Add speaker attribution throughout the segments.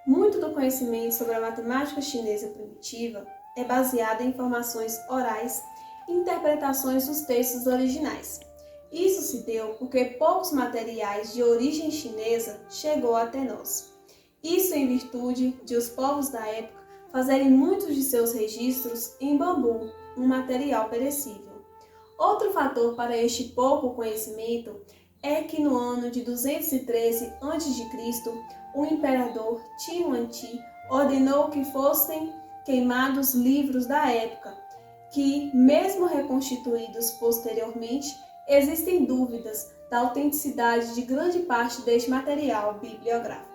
Speaker 1: Muito do conhecimento sobre a matemática chinesa primitiva é baseado em informações orais e interpretações dos textos originais. Isso se deu porque poucos materiais de origem chinesa chegou até nós. Isso em virtude de os povos da época fazerem muitos de seus registros em bambu, um material perecível. Outro fator para este pouco conhecimento é que no ano de 213 a.C., o imperador Ti ordenou que fossem queimados livros da época, que, mesmo reconstituídos posteriormente, existem dúvidas da autenticidade de grande parte deste material bibliográfico.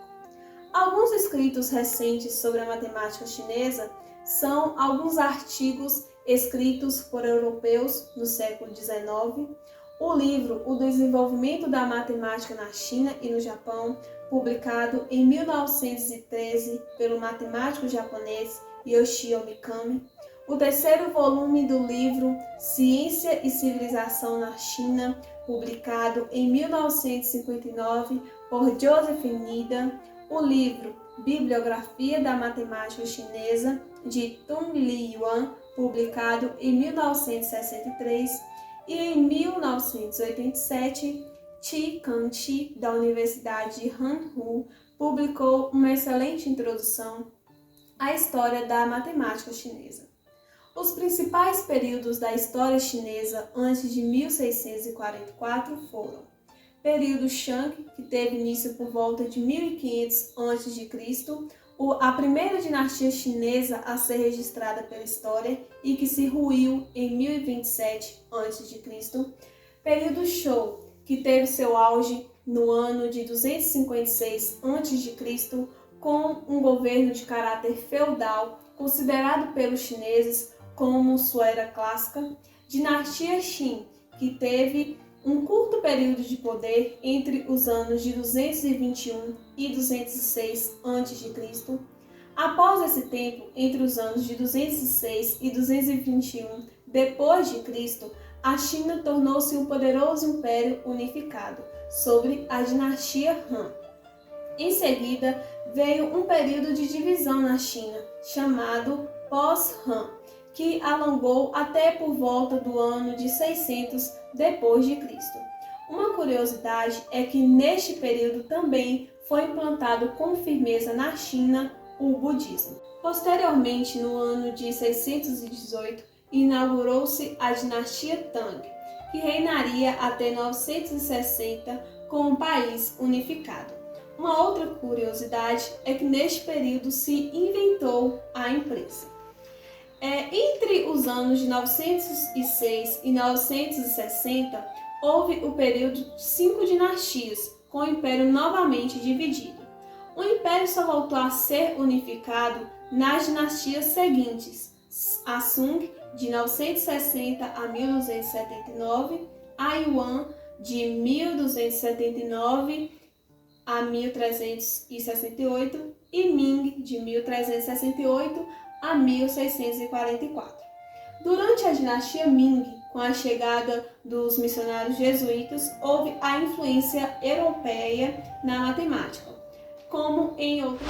Speaker 1: Alguns escritos recentes sobre a matemática chinesa são alguns artigos escritos por europeus no século XIX, o livro O Desenvolvimento da Matemática na China e no Japão, publicado em 1913 pelo matemático japonês Yoshio Mikami, o terceiro volume do livro Ciência e Civilização na China, publicado em 1959 por Joseph Needham, o livro Bibliografia da Matemática Chinesa, de Tung Li Yuan, publicado em 1963, e em 1987, Chi Kang-chi, da Universidade de Hanwha, publicou uma excelente introdução à história da matemática chinesa. Os principais períodos da história chinesa antes de 1644 foram: período Shang, que teve início por volta de 1500 a.C., a primeira dinastia chinesa a ser registrada pela história e que se ruiu em 1027 a.C., período Zhou, que teve seu auge no ano de 256 a.C., com um governo de caráter feudal, considerado pelos chineses como sua era clássica, dinastia Qin, que teve um curto período de poder entre os anos de 221 e 206 a.C. Após esse tempo, entre os anos de 206 e 221 depois de Cristo, a China tornou-se um poderoso império unificado sobre a dinastia Han. Em seguida, veio um período de divisão na China, chamado pós-Han, que alongou até por volta do ano de 600 depois de Cristo. Uma curiosidade é que neste período também foi implantado com firmeza na China o budismo. Posteriormente, no ano de 618, inaugurou-se a dinastia Tang, que reinaria até 960 com o país unificado. Uma outra curiosidade é que neste período se inventou a imprensa. Entre os anos de 906 e 960, houve o período de 5 dinastias, com o império novamente dividido. O império só voltou a ser unificado nas dinastias seguintes: a Sung, de 960 a 1279, a Yuan, de 1279 a 1368, e Ming, de 1368 a 1644. Durante a dinastia Ming, com a chegada dos missionários jesuítas, houve a influência europeia na matemática, como em outros.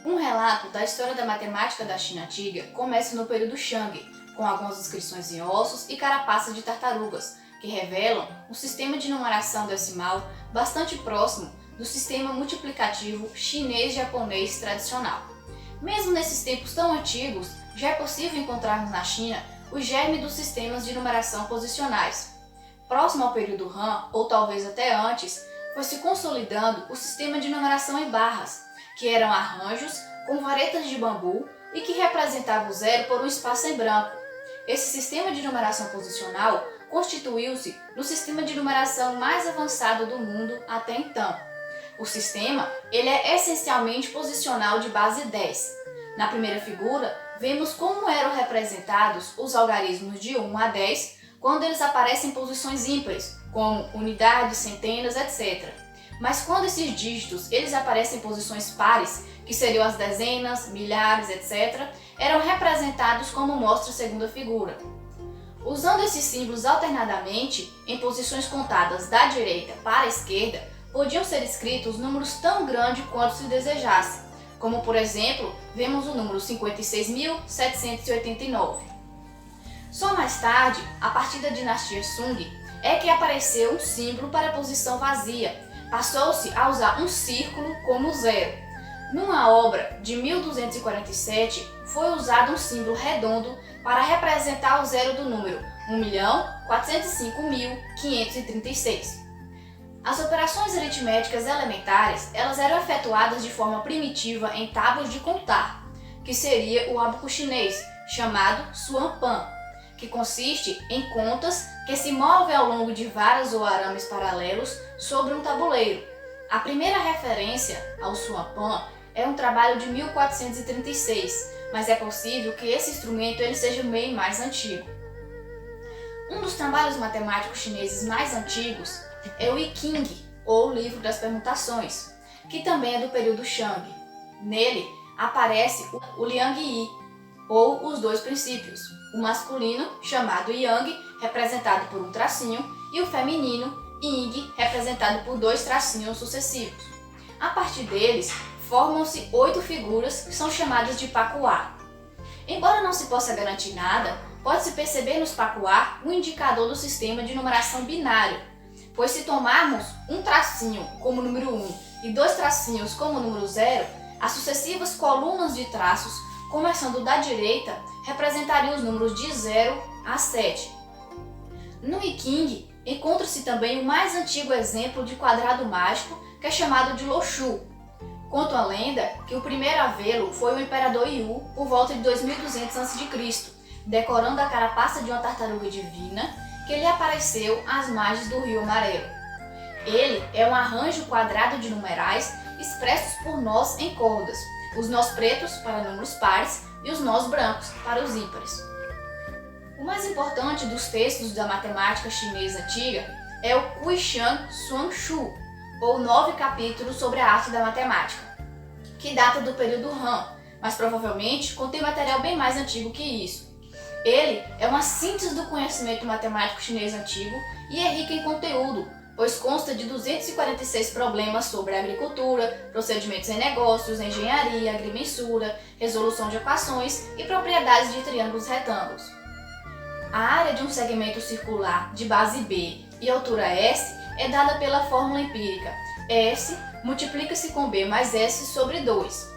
Speaker 2: Um relato da história da matemática da China antiga começa no período Shang, com algumas inscrições em ossos e carapaças de tartarugas, que revelam um sistema de numeração decimal bastante próximo do sistema multiplicativo chinês-japonês tradicional. Mesmo nesses tempos tão antigos, já é possível encontrarmos na China o germe dos sistemas de numeração posicionais. Próximo ao período Han, ou talvez até antes, foi se consolidando o sistema de numeração em barras, que eram arranjos com varetas de bambu e que representavam o zero por um espaço em branco. Esse sistema de numeração posicional constituiu-se no sistema de numeração mais avançado do mundo até então. O sistema é essencialmente posicional de base 10. Na primeira figura, vemos como eram representados os algarismos de 1 a 10 quando eles aparecem em posições ímpares, como unidades, centenas, etc. Mas quando esses dígitos eles aparecem em posições pares, que seriam as dezenas, milhares, etc., eram representados como mostra a segunda figura. Usando esses símbolos alternadamente, em posições contadas da direita para a esquerda, podiam ser escritos números tão grandes quanto se desejasse, como por exemplo, vemos o número 56.789. Só mais tarde, a partir da dinastia Sung, é que apareceu um símbolo para a posição vazia. Passou-se a usar um círculo como zero. Numa obra de 1247, foi usado um símbolo redondo para representar o zero do número 1.405.536. As operações aritméticas elementares, elas eram efetuadas de forma primitiva em tábuas de contar, que seria o ábaco chinês, chamado Suanpan, que consiste em contas que se movem ao longo de varas ou arames paralelos sobre um tabuleiro. A primeira referência ao Suanpan é um trabalho de 1436, mas é possível que esse instrumento ele seja bem mais antigo. Um dos trabalhos matemáticos chineses mais antigos é o I Ching, ou Livro das Permutações, que também é do período Shang. Nele aparece o Liang Yi, ou os dois princípios, o masculino, chamado Yang, representado por um tracinho, e o feminino, Ying, representado por dois tracinhos sucessivos. A partir deles, formam-se 8 figuras que são chamadas de pacuá. Embora não se possa garantir nada, pode-se perceber nos pacuá um indicador do sistema de numeração binário, pois se tomarmos um tracinho como número 1 e 2 tracinhos como número 0, as sucessivas colunas de traços, começando da direita, representariam os números de 0 a 7. No I Ching, encontra-se também o mais antigo exemplo de quadrado mágico, que é chamado de Loshu. Conta a lenda que o primeiro a vê-lo foi o imperador Yu por volta de 2200 a.C., decorando a carapaça de uma tartaruga divina que lhe apareceu às margens do Rio Amarelo. Ele é um arranjo quadrado de numerais expressos por nós em cordas, os nós pretos para números pares e os nós brancos para os ímpares. O mais importante dos textos da matemática chinesa antiga é o Guishan Suanshu, ou 9 capítulos sobre a arte da matemática, que data do período Han, mas provavelmente contém material bem mais antigo que isso. Ele é uma síntese do conhecimento matemático chinês antigo e é rico em conteúdo, pois consta de 246 problemas sobre agricultura, procedimentos em negócios, engenharia, agrimensura, resolução de equações e propriedades de triângulos retângulos. A área de um segmento circular de base B e altura S é dada pela fórmula empírica S multiplica-se com B mais S sobre 2.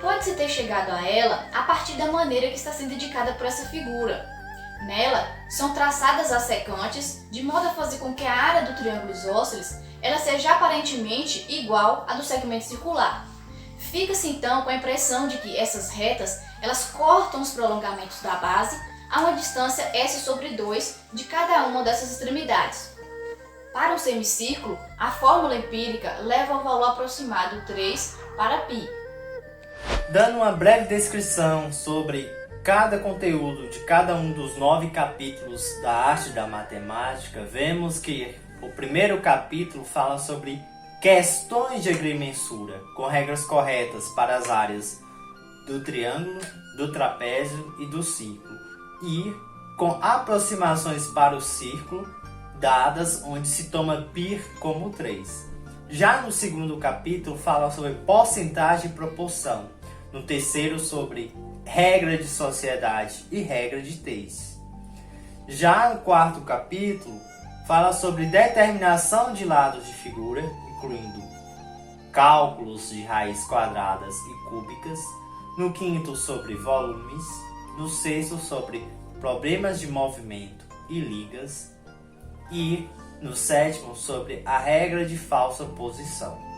Speaker 2: Pode-se ter chegado a ela a partir da maneira que está sendo indicada por essa figura. Nela, são traçadas as secantes de modo a fazer com que a área do triângulo isósceles ela seja aparentemente igual à do segmento circular. Fica-se então com a impressão de que essas retas elas cortam os prolongamentos da base a uma distância S sobre 2 de cada uma dessas extremidades. Para um semicírculo, a fórmula empírica leva ao valor aproximado 3 para π.
Speaker 3: Dando uma breve descrição sobre cada conteúdo de cada um dos 9 capítulos da arte da matemática, vemos que o primeiro capítulo fala sobre questões de agrimensura, com regras corretas para as áreas do triângulo, do trapézio e do círculo, e com aproximações para o círculo, dadas onde se toma π como 3. Já no segundo capítulo fala sobre porcentagem e proporção. No terceiro sobre regra de sociedade e regra de Thales. Já no quarto capítulo fala sobre determinação de lados de figura, incluindo cálculos de raízes quadradas e cúbicas. No quinto sobre volumes. No sexto sobre problemas de movimento e ligas. E no sétimo sobre a regra de falsa posição.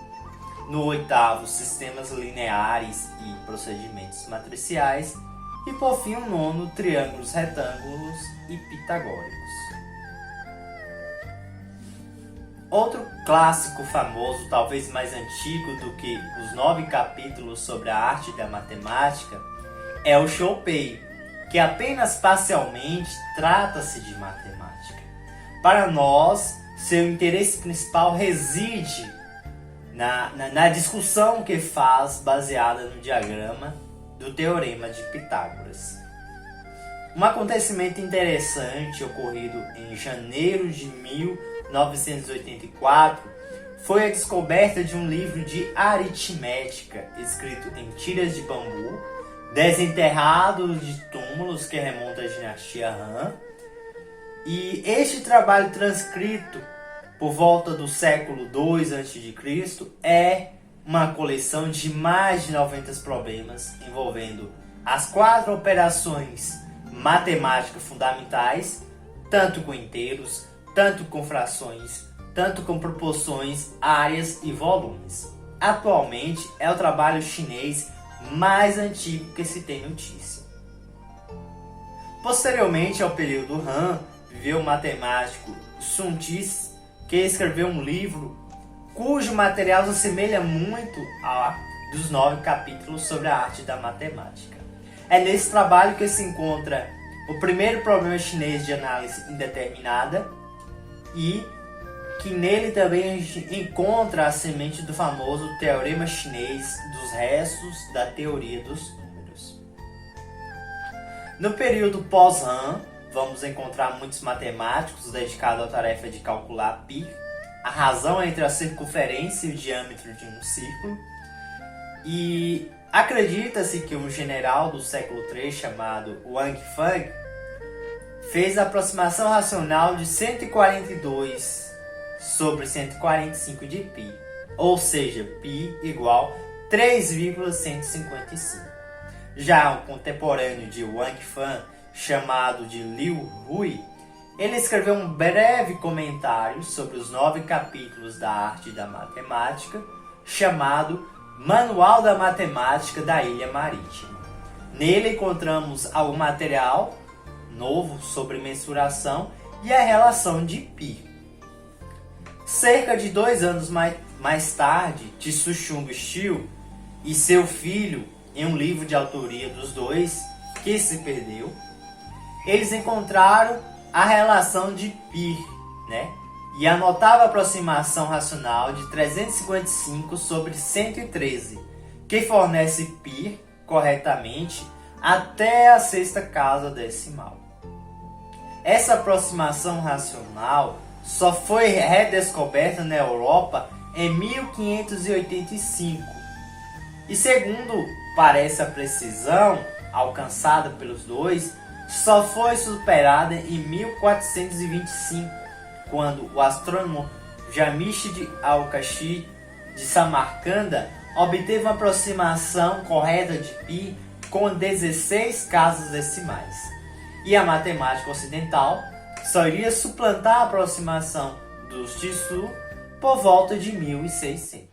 Speaker 3: No oitavo, sistemas lineares e procedimentos matriciais. E por fim, o nono, triângulos retângulos e pitagóricos. Outro clássico famoso, talvez mais antigo do que os 9 capítulos sobre a arte da matemática, é o Shou Pei, que apenas parcialmente trata-se de matemática. Para nós, seu interesse principal reside na discussão que faz baseada no diagrama do Teorema de Pitágoras. Um acontecimento interessante ocorrido em janeiro de 1984 foi a descoberta de um livro de aritmética escrito em tiras de bambu, desenterrado de túmulos que remonta à dinastia Han. E este trabalho transcrito por volta do século II a.C. é uma coleção de mais de 90 problemas envolvendo as 4 operações matemáticas fundamentais, tanto com inteiros, tanto com frações, tanto com proporções, áreas e volumes. Atualmente é o trabalho chinês mais antigo que se tem notícia. Posteriormente ao período Han, viveu o matemático Sun Tzu, que escreveu um livro cujo material se assemelha muito ao dos 9 capítulos sobre a arte da matemática. É nesse trabalho que se encontra o primeiro problema chinês de análise indeterminada e que nele também a gente encontra a semente do famoso teorema chinês dos restos da teoria dos números. No período pós-Han, vamos encontrar muitos matemáticos dedicados à tarefa de calcular π, a razão entre a circunferência e o diâmetro de um círculo, e acredita-se que um general do século III chamado Wang Feng fez a aproximação racional de 142 sobre 145 de π, ou seja, π igual 3,155. Já um contemporâneo de Wang Feng, chamado de Liu Hui, ele escreveu um breve comentário sobre os 9 capítulos da arte da matemática, chamado Manual da Matemática da Ilha Marítima. Nele encontramos algum material novo sobre mensuração e a relação de π. Cerca de 2 anos mais tarde, Tsu-Chung Steel e seu filho, em um livro de autoria dos dois, que se perdeu, eles encontraram a relação de π, e a notável aproximação racional de 355 sobre 113, que fornece π corretamente até a sexta casa decimal. Essa aproximação racional só foi redescoberta na Europa em 1585 e, segundo parece a precisão alcançada pelos dois, só foi superada em 1425, quando o astrônomo Jamshid Al-Qasi de Samarcanda obteve uma aproximação correta de π com 16 casas decimais. E a matemática ocidental só iria suplantar a aproximação dos Tzu por volta de 1600.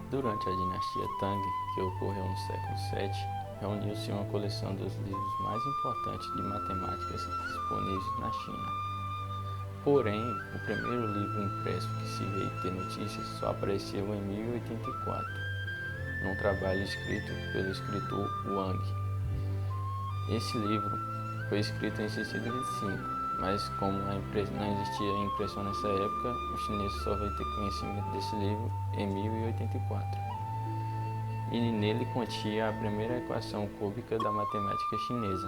Speaker 4: Durante a dinastia Tang, que ocorreu no século VII, reuniu-se uma coleção dos livros mais importantes de matemáticas disponíveis na China. Porém, o primeiro livro impresso que se veio ter notícias só apareceu em 1084, num trabalho escrito pelo escritor Wang. Esse livro foi escrito em 65, mas como não existia impressão nessa época, os chineses só veio ter conhecimento desse livro em 1084. E nele continha a primeira equação cúbica da matemática chinesa.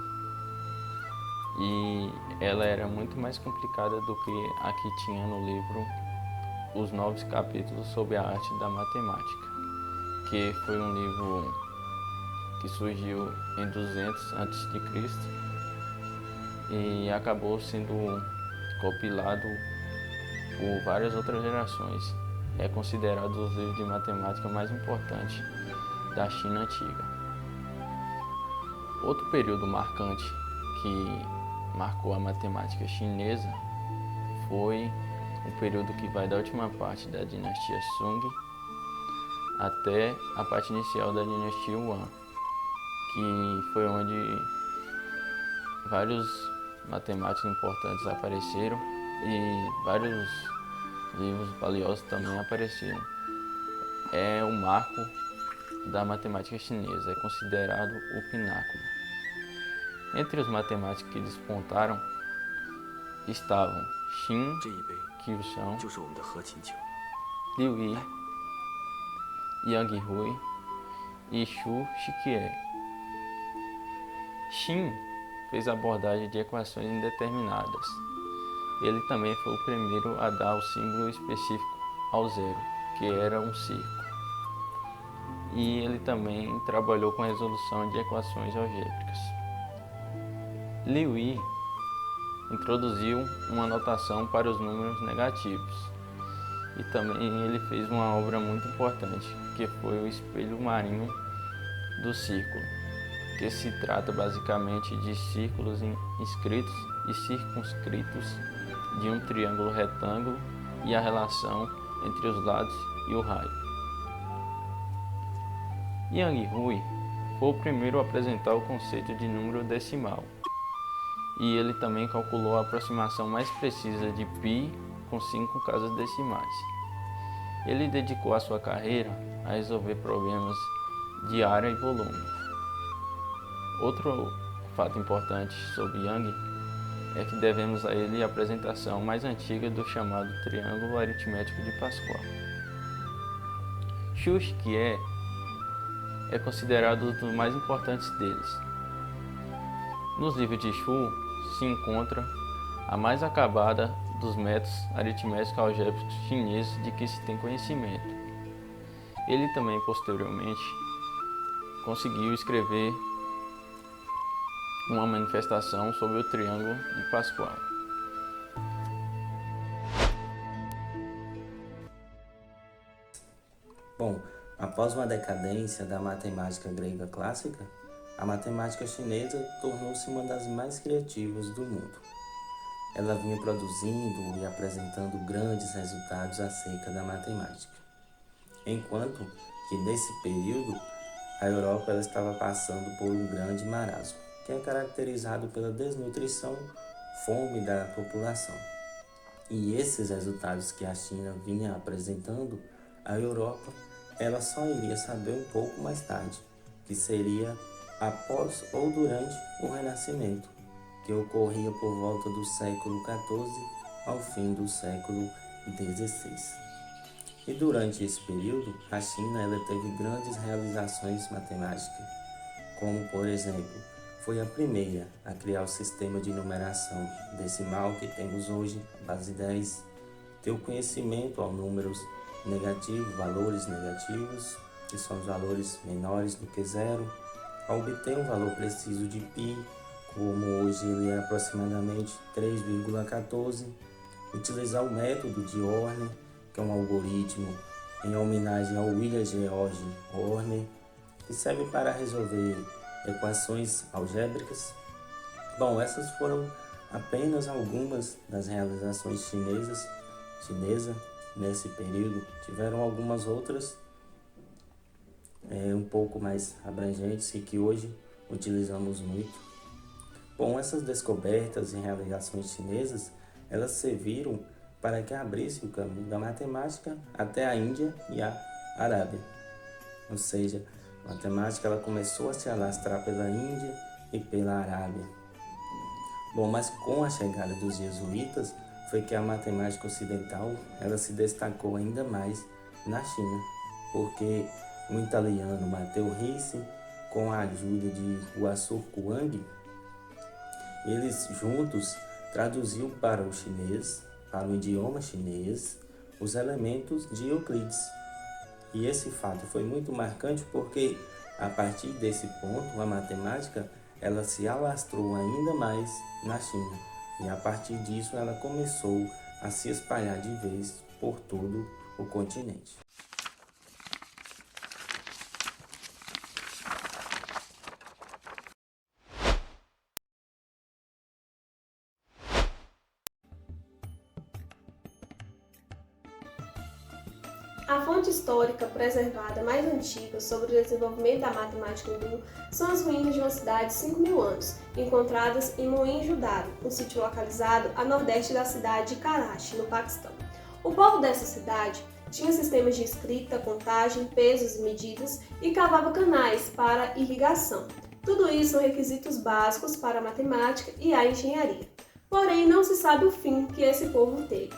Speaker 4: E ela era muito mais complicada do que a que tinha no livro Os 9 Capítulos sobre a Arte da Matemática, que foi um livro que surgiu em 200 a.C. e acabou sendo compilado por várias outras gerações. É considerado um dos livros de matemática mais importantes da China antiga. Outro período marcante que marcou a matemática chinesa foi o período que vai da última parte da dinastia Sung até a parte inicial da dinastia Yuan, que foi onde vários matemáticos importantes apareceram e vários livros valiosos também apareceram. É o marco da matemática chinesa, é considerado o pináculo. Entre os matemáticos que despontaram estavam Xin Qiusheng, Liu Yi, Yang Hui e Xu Shikie. Xin fez a abordagem de equações indeterminadas. Ele também foi o primeiro a dar o símbolo específico ao zero, que era um círculo. E ele também trabalhou com a resolução de equações algébricas. Liouville introduziu uma notação para os números negativos. E também ele fez uma obra muito importante, que foi o espelho marinho do círculo, que se trata basicamente de círculos inscritos e circunscritos de um triângulo retângulo e a relação entre os lados e o raio. Yang Hui foi o primeiro a apresentar o conceito de número decimal, e ele também calculou a aproximação mais precisa de π com 5 casas decimais. Ele dedicou a sua carreira a resolver problemas de área e volume. Outro fato importante sobre Yang é que devemos a ele a apresentação mais antiga do chamado triângulo aritmético de Pascal. Xu-Xiqie é considerado um dos mais importantes deles. Nos livros de Xu se encontra a mais acabada dos métodos aritméticos algébricos chineses de que se tem conhecimento. Ele também, posteriormente, conseguiu escrever uma manifestação sobre o triângulo de Pascal.
Speaker 5: Bom, após uma decadência da matemática grega clássica, a matemática chinesa tornou-se uma das mais criativas do mundo. Ela vinha produzindo e apresentando grandes resultados acerca da matemática. Enquanto que nesse período, a Europa ela estava passando por um grande marasmo, que é caracterizado pela desnutrição, fome da população. E esses resultados que a China vinha apresentando, a Europa ela só iria saber um pouco mais tarde, que seria após ou durante o Renascimento, que ocorria por volta do século XIV ao fim do século XVI. E durante esse período, a China ela teve grandes realizações matemáticas, como, por exemplo, foi a primeira a criar o sistema de numeração decimal que temos hoje, a base 10, ter o conhecimento aos números negativos, valores negativos, que são os valores menores do que zero, a obter um valor preciso de π, como hoje ele é aproximadamente 3,14, utilizar o método de Horner, que é um algoritmo em homenagem ao William George Horner, que serve para resolver equações algébricas. Bom, essas foram apenas algumas das realizações chinesas nesse período. Tiveram algumas outras um pouco mais abrangentes e que hoje utilizamos muito. Bom, essas descobertas e realizações chinesas, elas serviram para que abrisse o caminho da matemática até a Índia e a Arábia. Ou seja, a matemática ela começou a se alastrar pela Índia e pela Arábia. Bom, mas com a chegada dos jesuítas, foi que a matemática ocidental ela se destacou ainda mais na China, porque o italiano Matteo Ricci, com a ajuda de Guoshu Kuang, eles juntos traduziu para o chinês, para o idioma chinês, os elementos de Euclides. E esse fato foi muito marcante porque, a partir desse ponto, a matemática ela se alastrou ainda mais na China. E a partir disso, ela começou a se espalhar de vez por todo o continente.
Speaker 1: A fonte histórica preservada mais antiga sobre o desenvolvimento da matemática hindu são as ruínas de uma cidade de 5.000 anos, encontradas em Mohenjo-Daro, um sítio localizado a nordeste da cidade de Karachi, no Paquistão. O povo dessa cidade tinha sistemas de escrita, contagem, pesos e medidas e cavava canais para irrigação. Tudo isso são requisitos básicos para a matemática e a engenharia. Porém, não se sabe o fim que esse povo teve.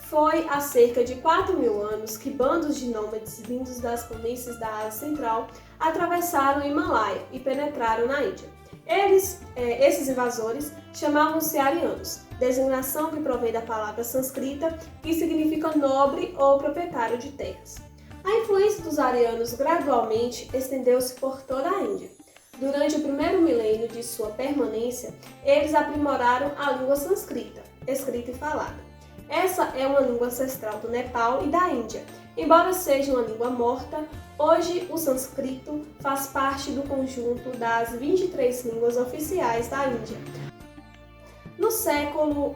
Speaker 1: Foi há cerca de 4.000 anos que bandos de nômades vindos das planícies da Ásia Central atravessaram o Himalaia e penetraram na Índia. Esses invasores chamavam-se arianos, designação que provém da palavra sânscrita que significa nobre ou proprietário de terras. A influência dos arianos gradualmente estendeu-se por toda a Índia. Durante o primeiro milênio de sua permanência, eles aprimoraram a língua sânscrita, escrita e falada. Essa é uma língua ancestral do Nepal e da Índia. Embora seja uma língua morta, hoje o sânscrito faz parte do conjunto das 23 línguas oficiais da Índia. No século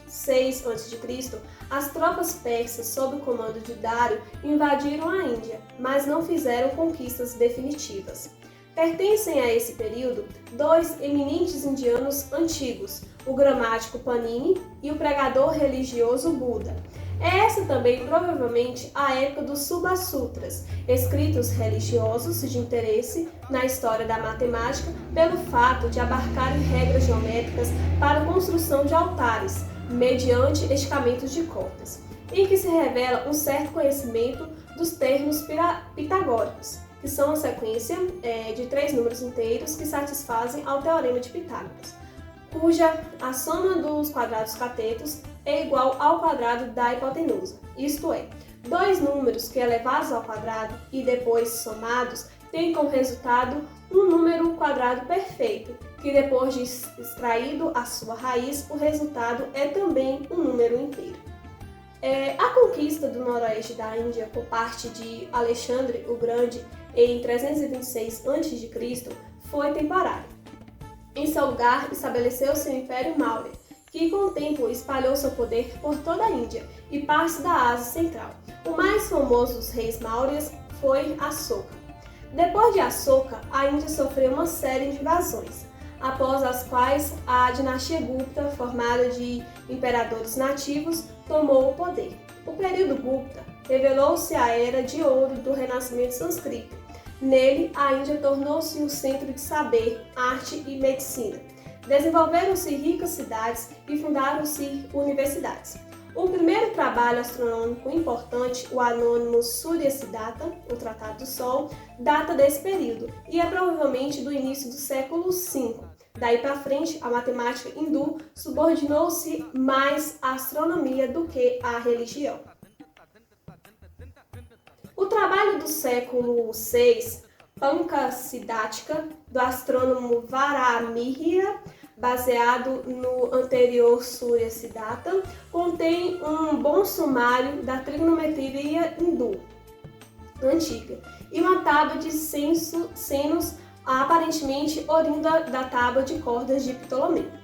Speaker 1: VI a.C., as tropas persas, sob o comando de Dário, invadiram a Índia, mas não fizeram conquistas definitivas. Pertencem a esse período dois eminentes indianos antigos, o gramático Panini e o pregador religioso Buda. É essa também, provavelmente, a época dos Subhasutras, escritos religiosos de interesse na história da matemática pelo fato de abarcarem regras geométricas para a construção de altares, mediante esticamentos de cordas, em que se revela um certo conhecimento dos termos pitagóricos, que são a sequência de 3 números inteiros que satisfazem ao teorema de Pitágoras, cuja a soma dos quadrados catetos é igual ao quadrado da hipotenusa, isto é, 2 números que elevados ao quadrado e depois somados têm como resultado um número quadrado perfeito, que depois de extraído a sua raiz, o resultado é também um número inteiro. A conquista do noroeste da Índia por parte de Alexandre o Grande em 326 a.C. foi temporária. Em seu lugar, estabeleceu-se o Império Maurya, que com o tempo espalhou seu poder por toda a Índia e parte da Ásia Central. O mais famoso dos reis Mauryas foi Ashoka. Depois de Ashoka, a Índia sofreu uma série de invasões, após as quais a dinastia Gupta, formada de imperadores nativos, tomou o poder. O período Gupta revelou-se a era de ouro do renascimento sânscrito. Nele, a Índia tornou-se um centro de saber, arte e medicina. Desenvolveram-se ricas cidades e fundaram-se universidades. O primeiro trabalho astronômico importante, o anônimo Surya Siddhartha, o Tratado do Sol, data desse período e é provavelmente do início do século V. Daí para frente, a matemática hindu subordinou-se mais à astronomia do que à religião. O trabalho do século VI, Pankasiddhika, do astrônomo Varamihira, baseado no anterior Surya Siddhartha, contém um bom sumário da trigonometria hindu antiga e uma tábua de senos aparentemente oriunda da tábua de cordas de Ptolomeu.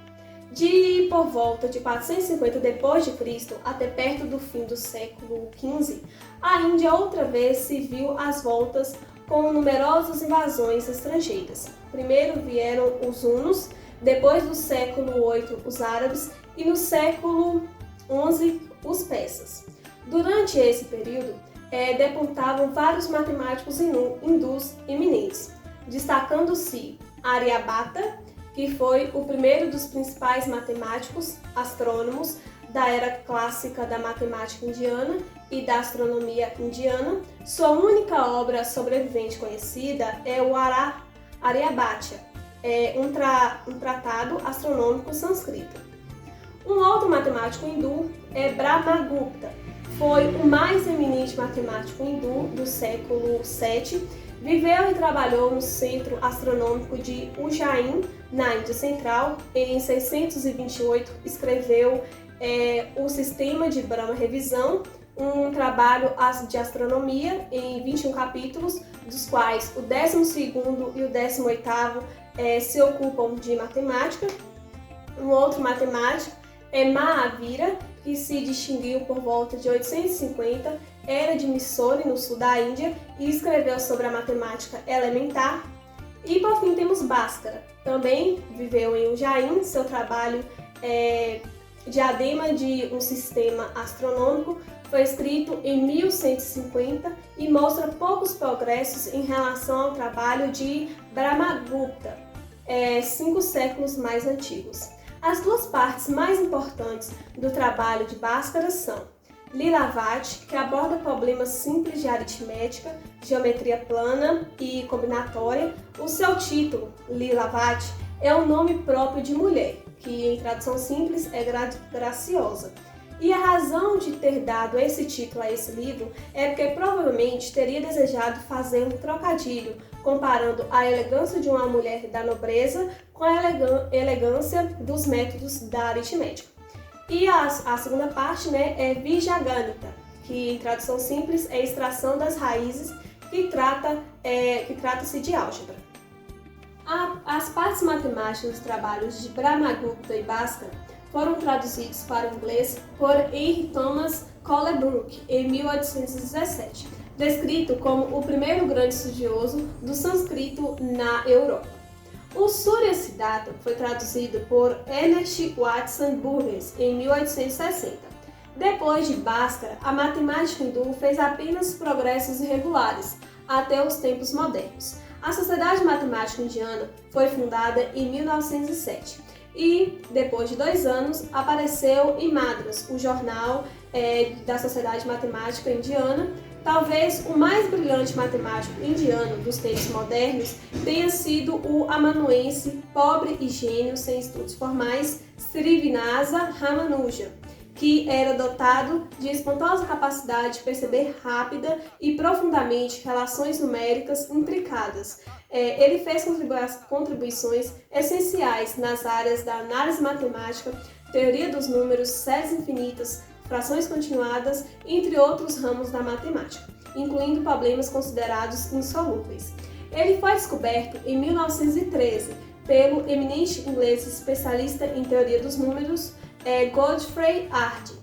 Speaker 1: De por volta de 450 d.C. até perto do fim do século XV, a Índia outra vez se viu às voltas com numerosas invasões estrangeiras. Primeiro vieram os hunos, depois do século VIII os árabes e no século XI os persas. Durante esse período, depontavam vários matemáticos hindus eminentes, destacando-se Aryabhata, que foi o primeiro dos principais matemáticos astrônomos da era clássica da matemática indiana e da astronomia indiana. Sua única obra sobrevivente conhecida é o Aryabhata, um tratado astronômico sânscrito. Um outro matemático hindu é Brahmagupta. Foi o mais eminente matemático hindu do século VII. Viveu e trabalhou no centro astronômico de Ujjain, na Índia Central. Em 628 escreveu o Sistema de Brahma Revisão, um trabalho de astronomia em 21 capítulos, dos quais o 12º e o 18º se ocupam de matemática. Um outro matemático é Mahavira, que se distinguiu por volta de 850, era de Mysore, no sul da Índia, e escreveu sobre a matemática elementar. E por fim temos Bhaskara, também viveu em Ujjain. Seu trabalho Diadema de um Sistema Astronômico foi escrito em 1150 e mostra poucos progressos em relação ao trabalho de Brahmagupta, 5 séculos mais antigos. As duas partes mais importantes do trabalho de Bhaskara são Lilavati, que aborda problemas simples de aritmética, geometria plana e combinatória. O seu título, Lilavati, é um nome próprio de mulher, que em tradução simples é graciosa. E a razão de ter dado esse título a esse livro é porque provavelmente teria desejado fazer um trocadilho, comparando a elegância de uma mulher da nobreza com a elegância dos métodos da aritmética. E a segunda parte, é Bijaganita, que em tradução simples é extração das raízes, que trata-se de álgebra. As partes matemáticas dos trabalhos de Brahmagupta e Bhaskara foram traduzidos para o inglês por Henry Thomas Colebrook em 1817, descrito como o primeiro grande estudioso do sânscrito na Europa. O Surya Siddhartha foi traduzido por Ernest Watson Burgess em 1860. Depois de Bhaskara, a matemática hindu fez apenas progressos irregulares até os tempos modernos. A Sociedade Matemática Indiana foi fundada em 1907. E, depois de 2 anos, apareceu em Madras, o jornal da Sociedade Matemática Indiana. Talvez o mais brilhante matemático indiano dos tempos modernos tenha sido o amanuense, pobre e gênio sem estudos formais, Srinivasa Ramanuja, que era dotado de espantosa capacidade de perceber rápida e profundamente relações numéricas intricadas. Ele fez contribuições essenciais nas áreas da análise matemática, teoria dos números, séries infinitas, frações continuadas, entre outros ramos da matemática, incluindo problemas considerados insolúveis. Ele foi descoberto em 1913 pelo eminente inglês especialista em teoria dos números, Godfrey Hardy,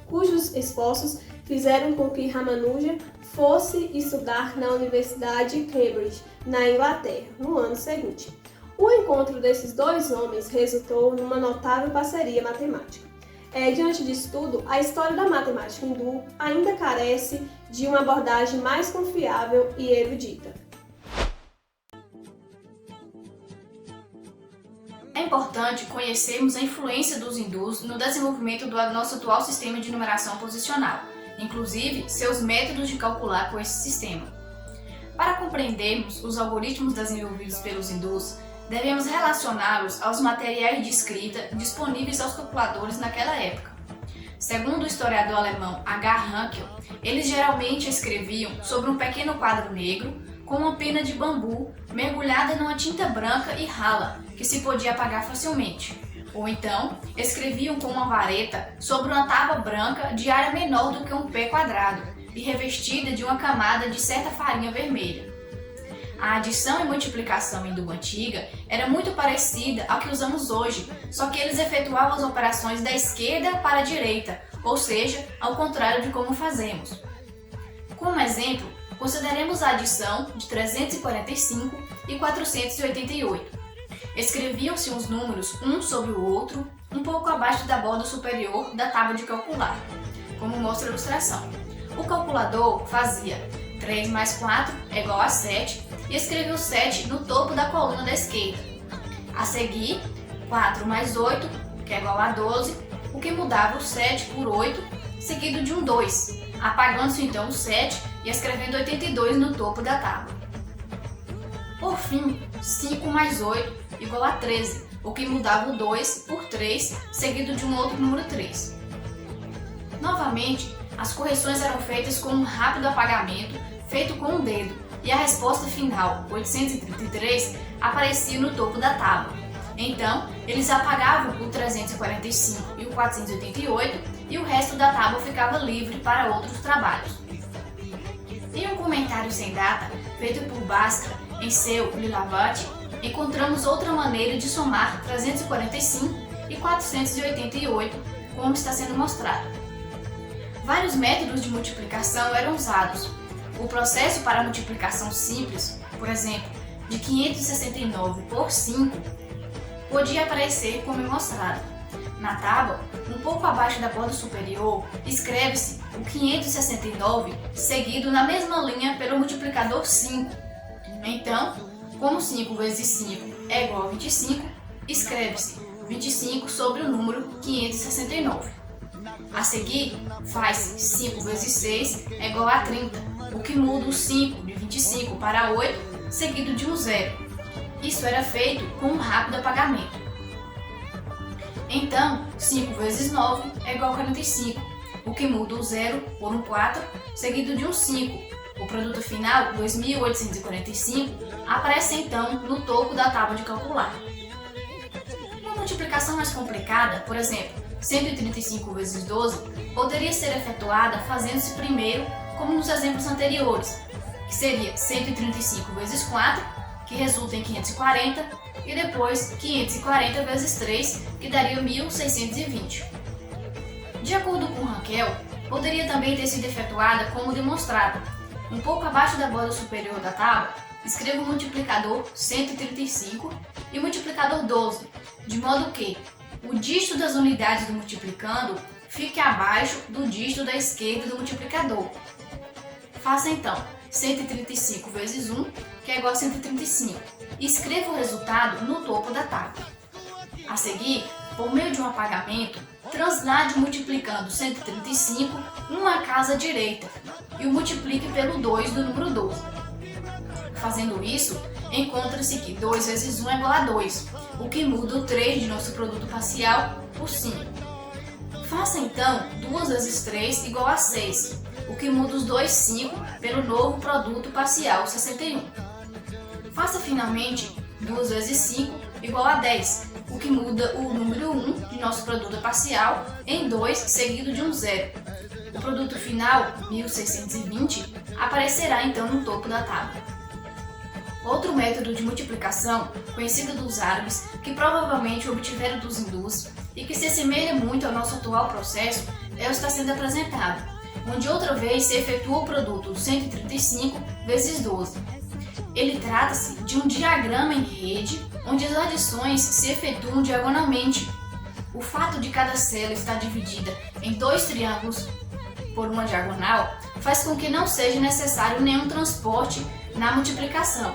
Speaker 1: cujos esforços fizeram com que Ramanuja fosse estudar na Universidade de Cambridge, na Inglaterra, no ano seguinte. O encontro desses 2 homens resultou numa notável parceria matemática. Diante disso tudo, a história da matemática hindu ainda carece de uma abordagem mais confiável e erudita.
Speaker 2: É importante conhecermos a influência dos hindus no desenvolvimento do nosso atual sistema de numeração posicional, inclusive seus métodos de calcular com esse sistema. Para compreendermos os algoritmos desenvolvidos pelos hindus, devemos relacioná-los aos materiais de escrita disponíveis aos calculadores naquela época. Segundo o historiador alemão H. Hankel, eles geralmente escreviam sobre um pequeno quadro negro com uma pena de bambu mergulhada numa tinta branca e rala, que se podia apagar facilmente. Ou então, escreviam com uma vareta sobre uma tábua branca de área menor do que um pé quadrado e revestida de uma camada de certa farinha vermelha. A adição e multiplicação hindu antiga era muito parecida ao que usamos hoje, só que eles efetuavam as operações da esquerda para a direita, ou seja, ao contrário de como fazemos. Como exemplo, consideremos a adição de 345 e 488. Escreviam-se os números um sobre o outro, um pouco abaixo da borda superior da tábua de calcular, como mostra a ilustração. O calculador fazia 3 mais 4 é igual a 7 e escrevia o 7 no topo da coluna da esquerda. A seguir, 4 mais 8, que é igual a 12, o que mudava o 7 por 8, seguido de um 2, apagando-se então o 7 e escrevendo 82 no topo da tábua. Por fim, 5 mais 8 igual a 13, o que mudava o 2 por 3, seguido de um outro número 3. Novamente, as correções eram feitas com um rápido apagamento, feito com o dedo, e a resposta final, 833, aparecia no topo da tábua. Então, eles apagavam o 345 e o 488 e o resto da tábua ficava livre para outros trabalhos. Em um comentário sem data, feito por Bhaskara em seu Lilavati, encontramos outra maneira de somar 345 e 488, como está sendo mostrado. Vários métodos de multiplicação eram usados. O processo para a multiplicação simples, por exemplo, de 569 por 5, podia aparecer como é mostrado. Na tábua, um pouco abaixo da borda superior, escreve-se o 569 seguido na mesma linha pelo multiplicador 5. Então, como 5 vezes 5 é igual a 25, escreve-se 25 sobre o número 569. A seguir, faz-se 5 vezes 6 é igual a 30, o que muda o 5 de 25 para 8, seguido de um zero. Isso era feito com um rápido apagamento. Então, 5 vezes 9 é igual a 45, o que muda o 0 por um 4, seguido de um 5. O produto final, 2.845, aparece então no topo da tábua de calcular. Uma multiplicação mais complicada, por exemplo, 135 vezes 12, poderia ser efetuada fazendo-se primeiro como nos exemplos anteriores, que seria 135 vezes 4, que resulta em 540, e depois 540 vezes 3, que daria 1.620. De acordo com Hankel, poderia também ter sido efetuada como demonstrado. Um pouco abaixo da borda superior da tábua, escreva o multiplicador 135 e o multiplicador 12, de modo que o dígito das unidades do multiplicando fique abaixo do dígito da esquerda do multiplicador. Faça então 135 vezes 1, que é igual a 135, e escreva o resultado no topo da tábua. A seguir, por meio de um apagamento, translade o multiplicando 135 numa casa direita e o multiplique pelo 2 do número 12. Fazendo isso, encontra-se que 2 vezes 1 é igual a 2, o que muda o 3 de nosso produto parcial por 5. Faça então 2 vezes 3 igual a 6, o que muda os dois 5 pelo novo produto parcial 61. Faça finalmente 2 vezes 5 igual a 10, o que muda o número 1 de nosso produto parcial em 2 seguido de um 0. O produto final, 1620, aparecerá então no topo da tábua. Outro método de multiplicação, conhecido dos árabes, que provavelmente obtiveram dos hindus e que se assemelha muito ao nosso atual processo, é o que está sendo apresentado, onde outra vez se efetua o produto 135 vezes 12. Ele trata-se de um diagrama em rede, onde as adições se efetuam diagonalmente. O fato de cada célula estar dividida em dois triângulos por uma diagonal faz com que não seja necessário nenhum transporte na multiplicação.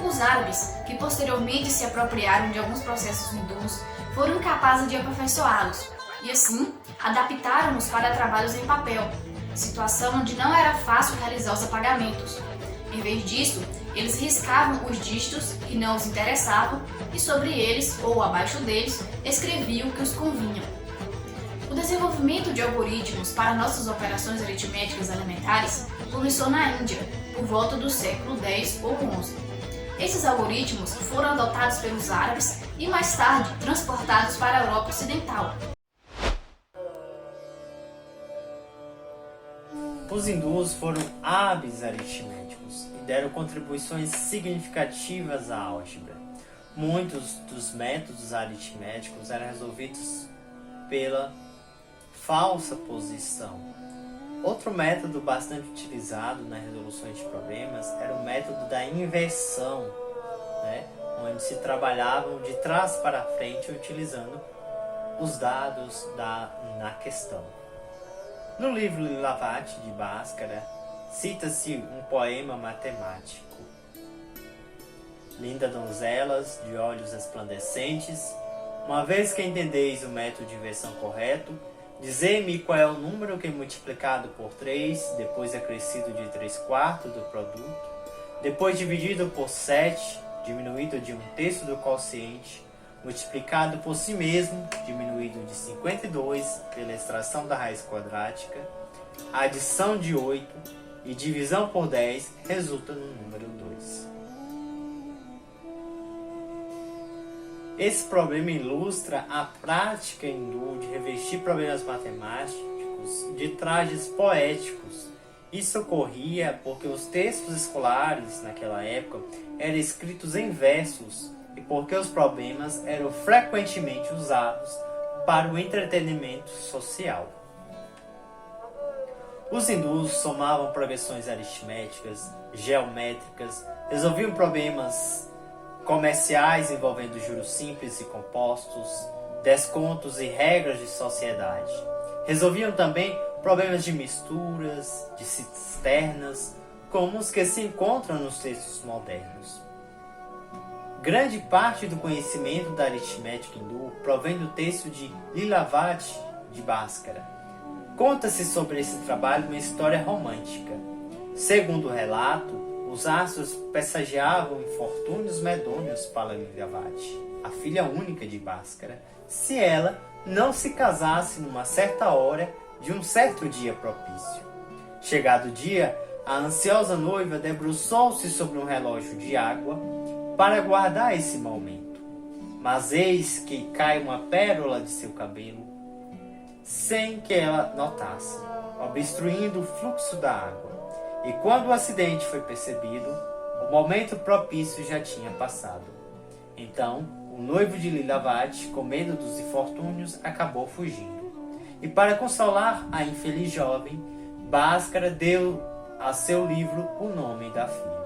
Speaker 2: Os árabes, que posteriormente se apropriaram de alguns processos hindus, foram incapazes de aperfeiçoá-los e, assim, adaptaram-nos para trabalhos em papel, situação onde não era fácil realizar os apagamentos. Em vez disso, eles riscavam os dígitos que não os interessavam e sobre eles, ou abaixo deles, escreviam o que os convinha. O desenvolvimento de algoritmos para nossas operações aritméticas elementares começou na Índia, por volta do século X ou XI. Esses algoritmos foram adotados pelos árabes e mais tarde transportados para a Europa Ocidental.
Speaker 3: Os hindus foram hábeis aritméticos e deram contribuições significativas à álgebra. Muitos dos métodos aritméticos eram resolvidos pela falsa posição. Outro método bastante utilizado na resolução de problemas era o método da inversão, onde se trabalhavam de trás para frente utilizando os dados na questão. No livro Lilavati de Bhaskara, cita-se um poema matemático. Linda donzelas de olhos resplandecentes, uma vez que entendeis o método de inversão correto, dizei-me qual é o número que multiplicado por 3, depois acrescido de 3/4 do produto, depois dividido por 7, diminuído de 1/3 do quociente, multiplicado por si mesmo, diminuído de 52 pela extração da raiz quadrática, a adição de 8 e divisão por 10 resulta no número 2. Esse problema ilustra a prática hindu de revestir problemas matemáticos de trajes poéticos. Isso ocorria porque os textos escolares naquela época eram escritos em versos e porque os problemas eram frequentemente usados para o entretenimento social. Os hindus somavam progressões aritméticas, geométricas, resolviam problemas comerciais envolvendo juros simples e compostos, descontos e regras de sociedade. Resolviam também problemas de misturas, de cisternas, como os que se encontram nos textos modernos. Grande parte do conhecimento da aritmética hindu provém do texto de Lilavati de Bhaskara. Conta-se sobre esse trabalho uma história romântica. Segundo o relato, os astros pressagiavam infortúnios medonhos para Lilavati, a filha única de Bhaskara, se ela não se casasse numa certa hora de um certo dia propício. Chegado o dia, a ansiosa noiva debruçou-se sobre um relógio de água para aguardar esse momento. Mas eis que cai uma pérola de seu cabelo, sem que ela notasse, obstruindo o fluxo da água. E quando o acidente foi percebido, o momento propício já tinha passado. Então, o noivo de Lilavati, com medo dos infortúnios, acabou fugindo. E para consolar a infeliz jovem, Bhaskara deu a seu livro o nome da filha.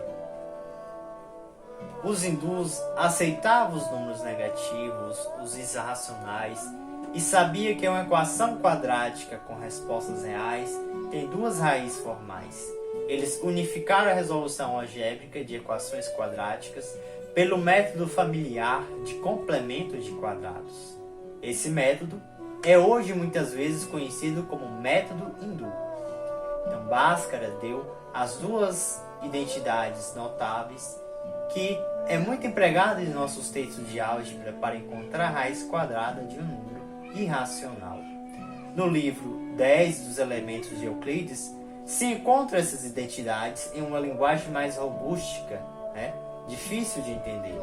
Speaker 3: Os hindus aceitavam os números negativos, os irracionais, e sabia que uma equação quadrática com respostas reais tem duas raízes formais. Eles unificaram a resolução algébrica de equações quadráticas pelo método familiar de complemento de quadrados. Esse método é hoje muitas vezes conhecido como método hindu. Então, Bhaskara deu as duas identidades notáveis que é muito empregado em nossos textos de álgebra para encontrar a raiz quadrada de um número irracional. No livro 10 dos elementos de Euclides, se encontram essas identidades em uma linguagem mais robústica, difícil de entender.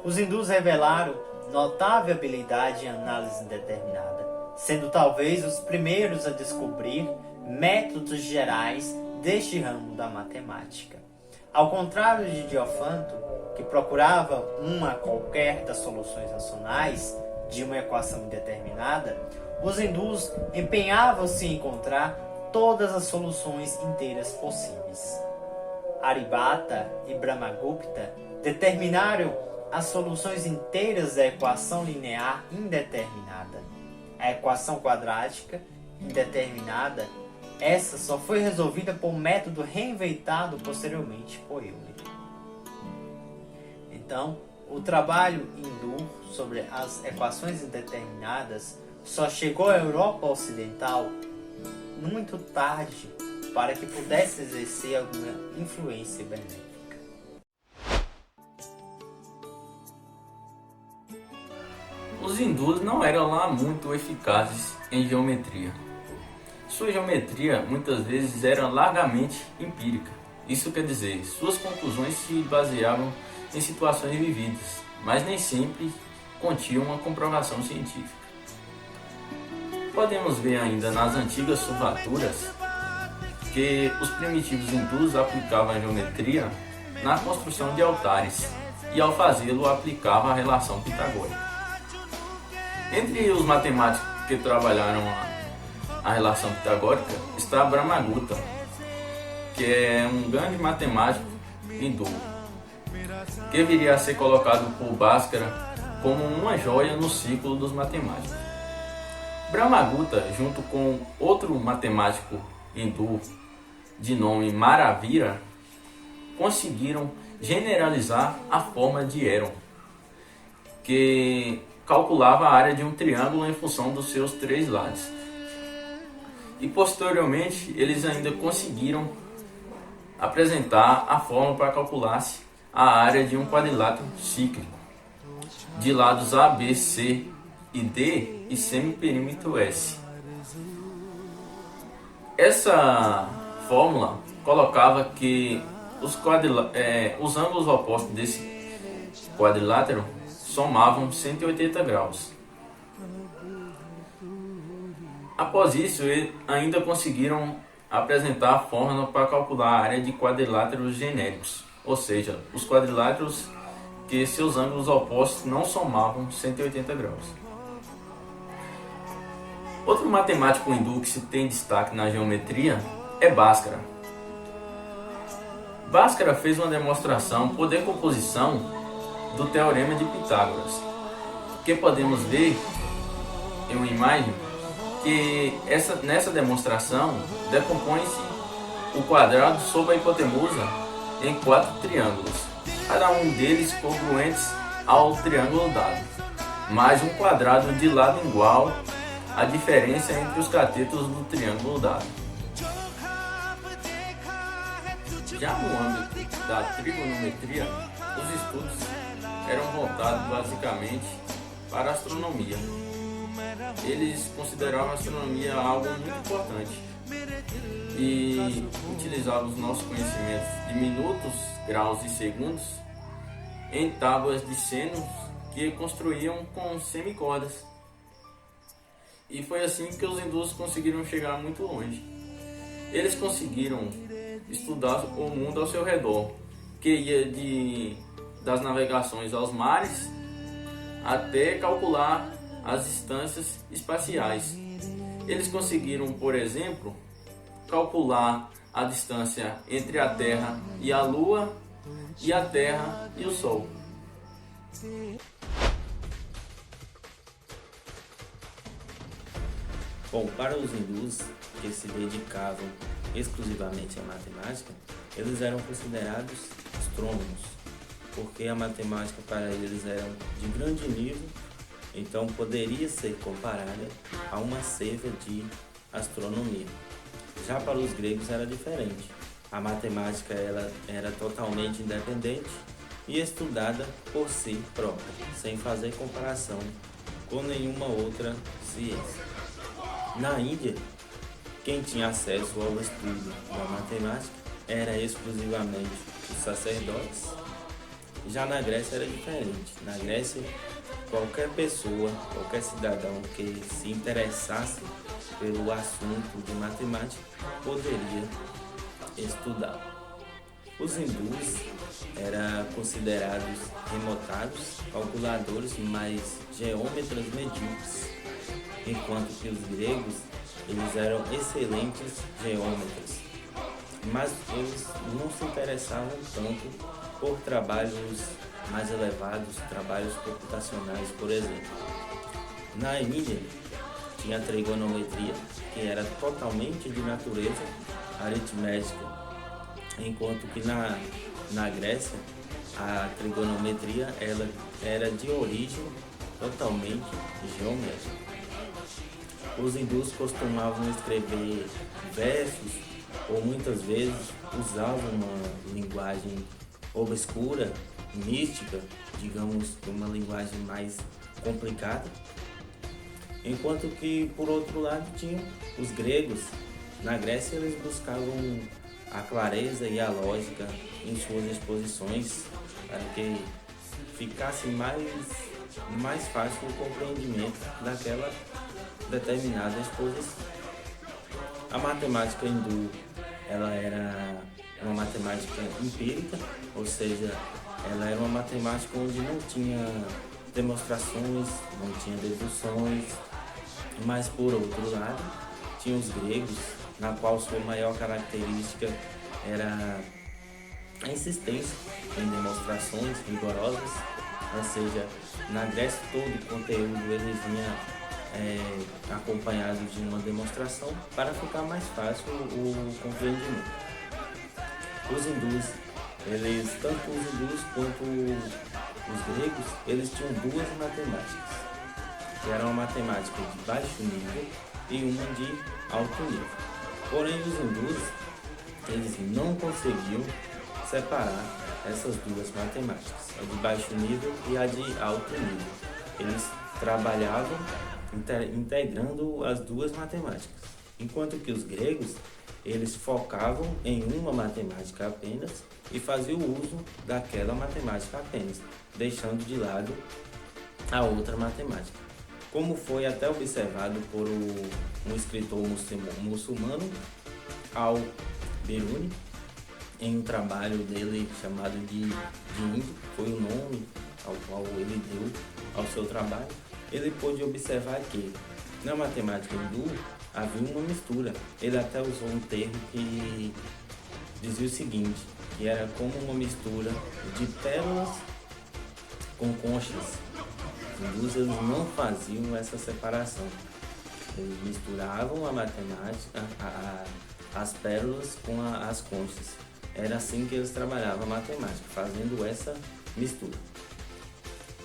Speaker 3: Os hindus revelaram notável habilidade em análise indeterminada, sendo talvez os primeiros a descobrir métodos gerais deste ramo da matemática. Ao contrário de Diofanto, que procurava uma qualquer das soluções racionais de uma equação indeterminada, os hindus empenhavam-se em encontrar todas as soluções inteiras possíveis. Aryabhata e Brahmagupta determinaram as soluções inteiras da equação linear indeterminada. A equação quadrática indeterminada, essa só foi resolvida por um método reinventado posteriormente por Euler. Então, o trabalho hindu sobre as equações indeterminadas só chegou à Europa Ocidental muito tarde para que pudesse exercer alguma influência benéfica.
Speaker 4: Os hindus não eram lá muito eficazes em geometria. Sua geometria muitas vezes era largamente empírica. Isso quer dizer, suas conclusões se baseavam em situações vividas, mas nem sempre continham uma comprovação científica. Podemos ver ainda nas antigas subaturas que os primitivos hindus aplicavam a geometria na construção de altares e, ao fazê-lo, aplicavam a relação pitagórica. Entre os matemáticos que trabalharam a relação pitagórica está Brahmagupta, que é um grande matemático hindu, que viria a ser colocado por Bhaskara como uma joia no ciclo dos matemáticos. Brahmagupta, junto com outro matemático hindu de nome Maravira, conseguiram generalizar a forma de Heron, que calculava a área de um triângulo em função dos seus três lados. E posteriormente eles ainda conseguiram apresentar a forma para calcular-se a área de um quadrilátero cíclico, de lados A, B, C e D e semiperímetro S. Essa fórmula colocava que os ângulos opostos desse quadrilátero somavam 180 graus. Após isso, eles ainda conseguiram apresentar a fórmula para calcular a área de quadriláteros genéricos, ou seja, os quadriláteros que seus ângulos opostos não somavam 180 graus. Outro matemático hindu que se tem destaque na geometria é Bhaskara. Bhaskara fez uma demonstração por decomposição do Teorema de Pitágoras, que podemos ver em uma imagem que nessa demonstração decompõe-se o quadrado sob a hipotenusa em 4 triângulos, cada um deles congruentes ao triângulo dado, mais um quadrado de lado igual a diferença entre os catetos do triângulo dado. Já no âmbito da trigonometria, os estudos eram voltados basicamente para a astronomia. Eles consideravam a astronomia algo muito importante e utilizavam os nossos conhecimentos de minutos, graus e segundos em tábuas de seno que construíam com semicordas. E foi assim que os hindus conseguiram chegar muito longe. Eles conseguiram estudar o mundo ao seu redor, que ia das navegações aos mares até calcular as distâncias espaciais. Eles conseguiram, por exemplo, calcular a distância entre a Terra e a Lua e a Terra e o Sol.
Speaker 5: Bom, para os hindus que se dedicavam exclusivamente à matemática, eles eram considerados astrônomos, porque a matemática para eles era de grande nível, então poderia ser comparada a uma seiva de astronomia. Já para os gregos era diferente. A matemática ela era totalmente independente e estudada por si própria, sem fazer comparação com nenhuma outra ciência. Na Índia, quem tinha acesso ao estudo da matemática era exclusivamente os sacerdotes. Já na Grécia era diferente. Na Grécia, qualquer pessoa, qualquer cidadão que se interessasse pelo assunto de matemática poderia estudar. Os hindus eram considerados remotados, calculadores, mas geômetras medíocres, enquanto que os gregos eles eram excelentes geômetras, mas eles não se interessavam tanto por trabalhos mais elevados, trabalhos computacionais, por exemplo. Na Índia tinha a trigonometria, que era totalmente de natureza aritmética, enquanto que na Grécia a trigonometria ela era de origem totalmente geométrica. Os hindus costumavam escrever versos ou muitas vezes usavam uma linguagem obscura, mística, digamos, uma linguagem mais complicada. Enquanto que, por outro lado, tinham os gregos. Na Grécia eles buscavam a clareza e a lógica em suas exposições para que ficasse mais fácil o compreendimento daquela determinada exposição. A matemática hindu ela era uma matemática empírica, ou seja, ela era uma matemática onde não tinha demonstrações, não tinha deduções, mas por outro lado tinha os gregos, na qual sua maior característica era a insistência em demonstrações rigorosas, ou seja, na Grécia todo o conteúdo ele vinha acompanhado de uma demonstração para ficar mais fácil o compreendimento. Os hindus, tanto os hindus quanto os gregos, eles tinham duas matemáticas, que eram uma matemática de baixo nível e uma de alto nível. Porém, os hindus, eles não conseguiam separar essas duas matemáticas, a de baixo nível e a de alto nível. Eles trabalhavam integrando as duas matemáticas, enquanto que os gregos eles focavam em uma matemática apenas e faziam uso daquela matemática apenas, deixando de lado a outra matemática, como foi até observado por um escritor muçulmano, Al-Biruni, em um trabalho dele chamado de Índio, foi o nome ao qual ele deu ao seu trabalho. Ele pôde observar que na matemática hindu havia uma mistura. Ele até usou um termo que dizia o seguinte, que era como uma mistura de pérolas com conchas. Os hindus eles não faziam essa separação. Eles misturavam a matemática, as pérolas com as conchas. Era assim que eles trabalhavam a matemática, fazendo essa mistura.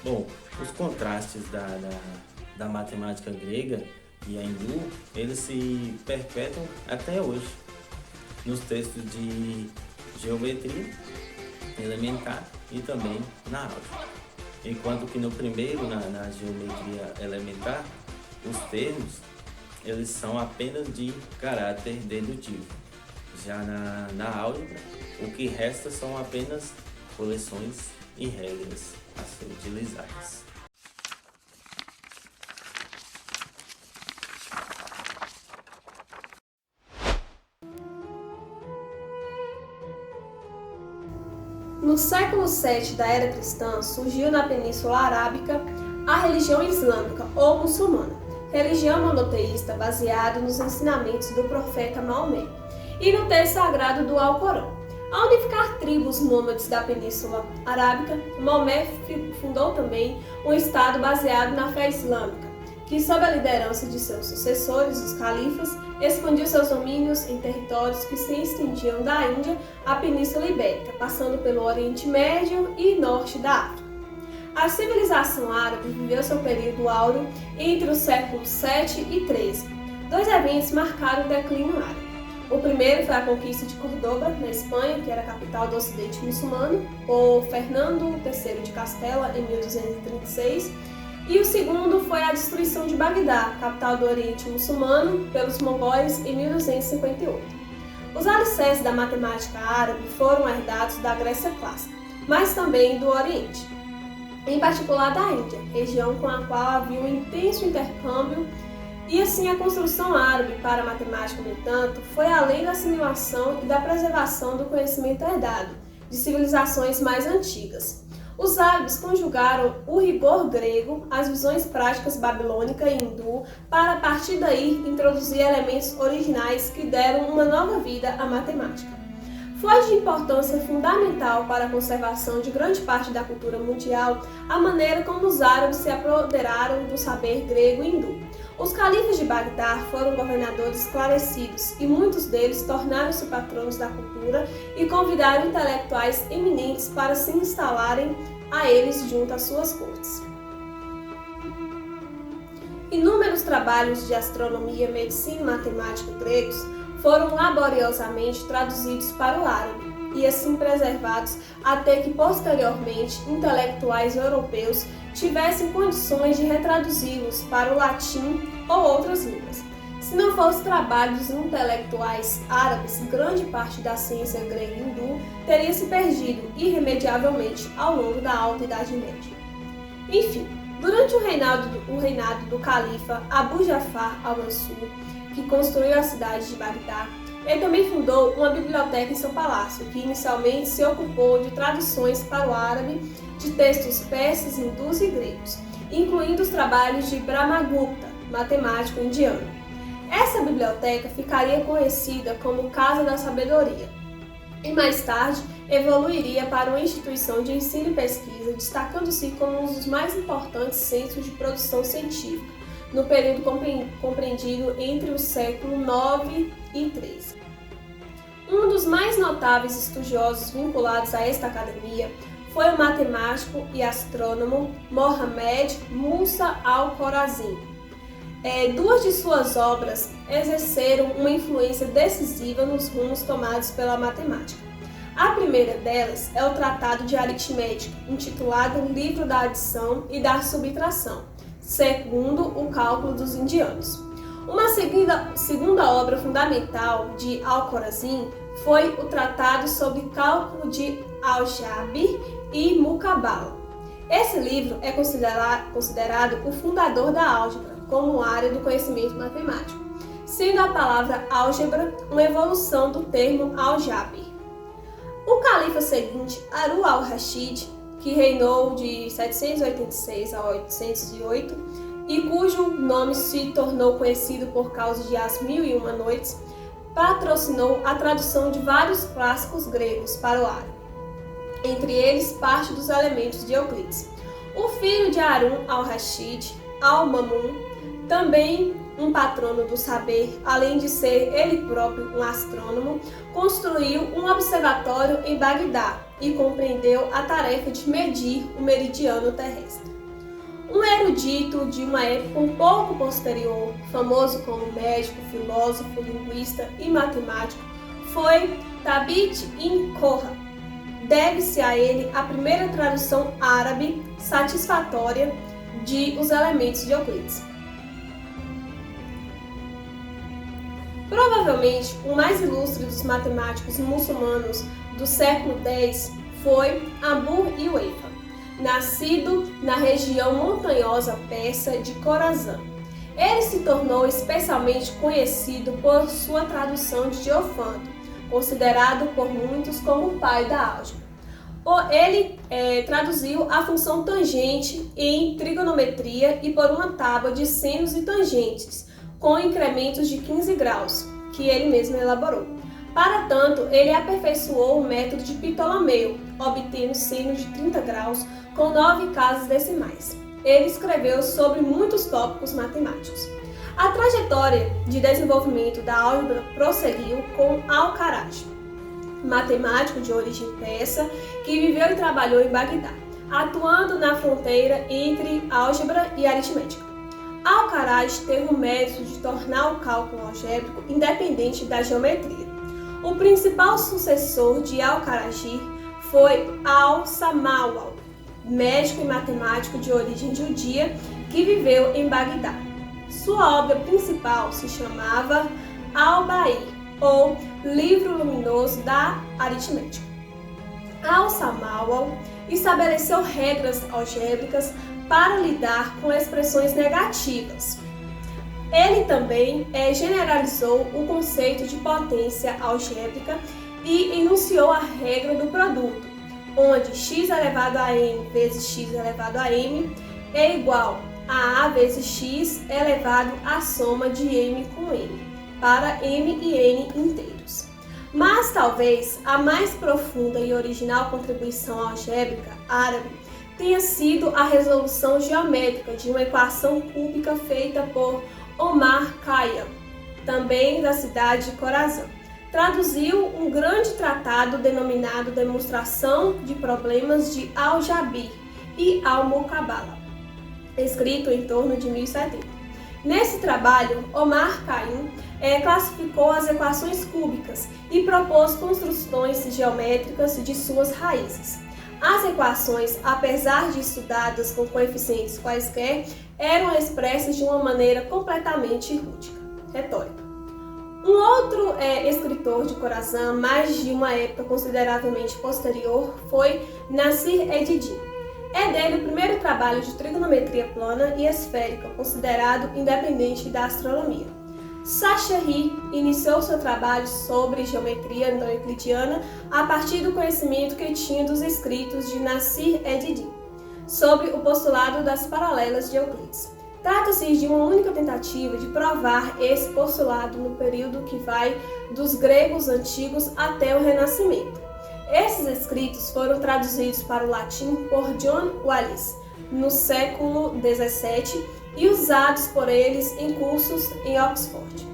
Speaker 5: Bom, os contrastes da matemática grega e a hindu, eles se perpetuam até hoje nos textos de geometria elementar e também na álgebra. Enquanto que no primeiro, na geometria elementar, os termos eles são apenas de caráter dedutivo. Já na álgebra, o que resta são apenas coleções e regras a ser utilizadas.
Speaker 1: No século VII da era cristã, surgiu na Península Arábica a religião islâmica ou muçulmana, religião monoteísta baseada nos ensinamentos do profeta Maomé e no texto sagrado do Alcorão. Ao unificar tribos nômades da Península Arábica, Maomé fundou também um estado baseado na fé islâmica, que, sob a liderança de seus sucessores, os califas, expandiu seus domínios em territórios que se estendiam da Índia à Península Ibérica, passando pelo Oriente Médio e norte da África. A civilização árabe viveu seu período áureo entre os séculos 7 e 13. Dois eventos marcaram o declínio árabe. O primeiro foi a conquista de Córdoba, na Espanha, que era a capital do Ocidente muçulmano, por Fernando III de Castela, em 1236, e o segundo foi a destruição de Bagdá, capital do Oriente muçulmano, pelos mongóis em 1258. Os alicerces da matemática árabe foram herdados da Grécia clássica, mas também do Oriente, em particular da Índia, região com a qual havia um intenso intercâmbio, e assim a construção árabe para a matemática, no entanto, foi além da assimilação e da preservação do conhecimento herdado de civilizações mais antigas. Os árabes conjugaram o rigor grego às visões práticas babilônica e hindu para, a partir daí, introduzir elementos originais que deram uma nova vida à matemática. Foi de importância fundamental para a conservação de grande parte da cultura mundial a maneira como os árabes se apoderaram do saber grego e hindu. Os califas de Bagdá foram governadores esclarecidos e muitos deles tornaram-se patronos da cultura e convidaram intelectuais eminentes para se instalarem a eles junto às suas cortes. Inúmeros trabalhos de astronomia, medicina e matemática gregos foram laboriosamente traduzidos para o árabe e assim preservados até que posteriormente intelectuais europeus tivessem condições de retraduzi-los para o latim ou outras línguas. Se não fosse trabalho dos intelectuais árabes, grande parte da ciência grega e hindu teria se perdido irremediavelmente ao longo da Alta Idade Média. Enfim, durante o reinado do califa Abu Jafar al-Mansur, que construiu a cidade de Bagdá, ele também fundou uma biblioteca em seu palácio, que inicialmente se ocupou de traduções para o árabe de textos persas, hindus e gregos, incluindo os trabalhos de Brahmagupta, matemático indiano. Essa biblioteca ficaria conhecida como Casa da Sabedoria e mais tarde evoluiria para uma instituição de ensino e pesquisa, destacando-se como um dos mais importantes centros de produção científica no período compreendido entre o século IX e XIII. Um dos mais notáveis estudiosos vinculados a esta academia foi o matemático e astrônomo Mohammed Musa al-Khwarizmi. Duas de suas obras exerceram uma influência decisiva nos rumos tomados pela matemática. A primeira delas é o Tratado de Aritmética, intitulado Livro da Adição e da Subtração, segundo o cálculo dos indianos. Uma segunda obra fundamental de al-Khwarizmi foi o Tratado sobre Cálculo de Al-Jabr e Muqabbala. Esse livro é considerado o fundador da álgebra como área do conhecimento matemático, sendo a palavra álgebra uma evolução do termo al-Jabr. O califa seguinte, Harun al-Rashid, que reinou de 786 a 808 e cujo nome se tornou conhecido por causa de As Mil e Uma Noites, patrocinou a tradução de vários clássicos gregos para o árabe, entre eles parte dos elementos de Euclides. O filho de Harun al-Rashid, Al-Mamun, também um patrono do saber, além de ser ele próprio um astrônomo, construiu um observatório em Bagdá e compreendeu a tarefa de medir o meridiano terrestre. Um erudito de uma época um pouco posterior, famoso como médico, filósofo, linguista e matemático, foi Thabit ibn Qurra. Deve-se a ele a primeira tradução árabe satisfatória de Os Elementos de Euclides. Provavelmente, o mais ilustre dos matemáticos muçulmanos do século X foi Abu Iwaifa, nascido na região montanhosa persa de Khorasan. Ele se tornou especialmente conhecido por sua tradução de Diofanto, considerado por muitos como o pai da álgebra. Ele traduziu a função tangente em trigonometria e por uma tábua de senos e tangentes, com incrementos de 15 graus, que ele mesmo elaborou. Para tanto, ele aperfeiçoou o método de Ptolomeu, obtendo seno de 30 graus com 9 casas decimais. Ele escreveu sobre muitos tópicos matemáticos. A trajetória de desenvolvimento da álgebra prosseguiu com Al-Kharaj, matemático de origem persa que viveu e trabalhou em Bagdá, atuando na fronteira entre álgebra e aritmética. Al-Kharaj teve o mérito de tornar o cálculo algébrico independente da geometria. O principal sucessor de Al-Kharaj foi Al-Samawal, médico e matemático de origem judia que viveu em Bagdá. Sua obra principal se chamava Al-Ba'i, ou Livro Luminoso da Aritmética. Al-Samawal estabeleceu regras algébricas para lidar com expressões negativas. Ele também generalizou o conceito de potência algébrica e enunciou a regra do produto, onde x elevado a n vezes x elevado a m é igual a vezes x elevado à soma de m com n, para m e n inteiros. Mas talvez a mais profunda e original contribuição algébrica árabe tenha sido a resolução geométrica de uma equação cúbica feita por Omar Khayyam, também da cidade de Khorasan. Traduziu um grande tratado denominado Demonstração de Problemas de Al-Jabir e Al-Muqabala, escrito em torno de 1070. Nesse trabalho, Omar Khayyam classificou as equações cúbicas e propôs construções geométricas de suas raízes. As equações, apesar de estudadas com coeficientes quaisquer, eram expressas de uma maneira completamente retórica. Um outro escritor de Khorasan, mais de uma época consideravelmente posterior, foi Nasir ed-Din. É dele o primeiro trabalho de trigonometria plana e esférica, considerado independente da astronomia. Shasheri iniciou seu trabalho sobre geometria não euclidiana a partir do conhecimento que tinha dos escritos de Nasir ed-Din sobre o postulado das paralelas de Euclides. Trata-se de uma única tentativa de provar esse postulado no período que vai dos gregos antigos até o Renascimento. Esses escritos foram traduzidos para o latim por John Wallis no século XVII e usados por eles em cursos em Oxford.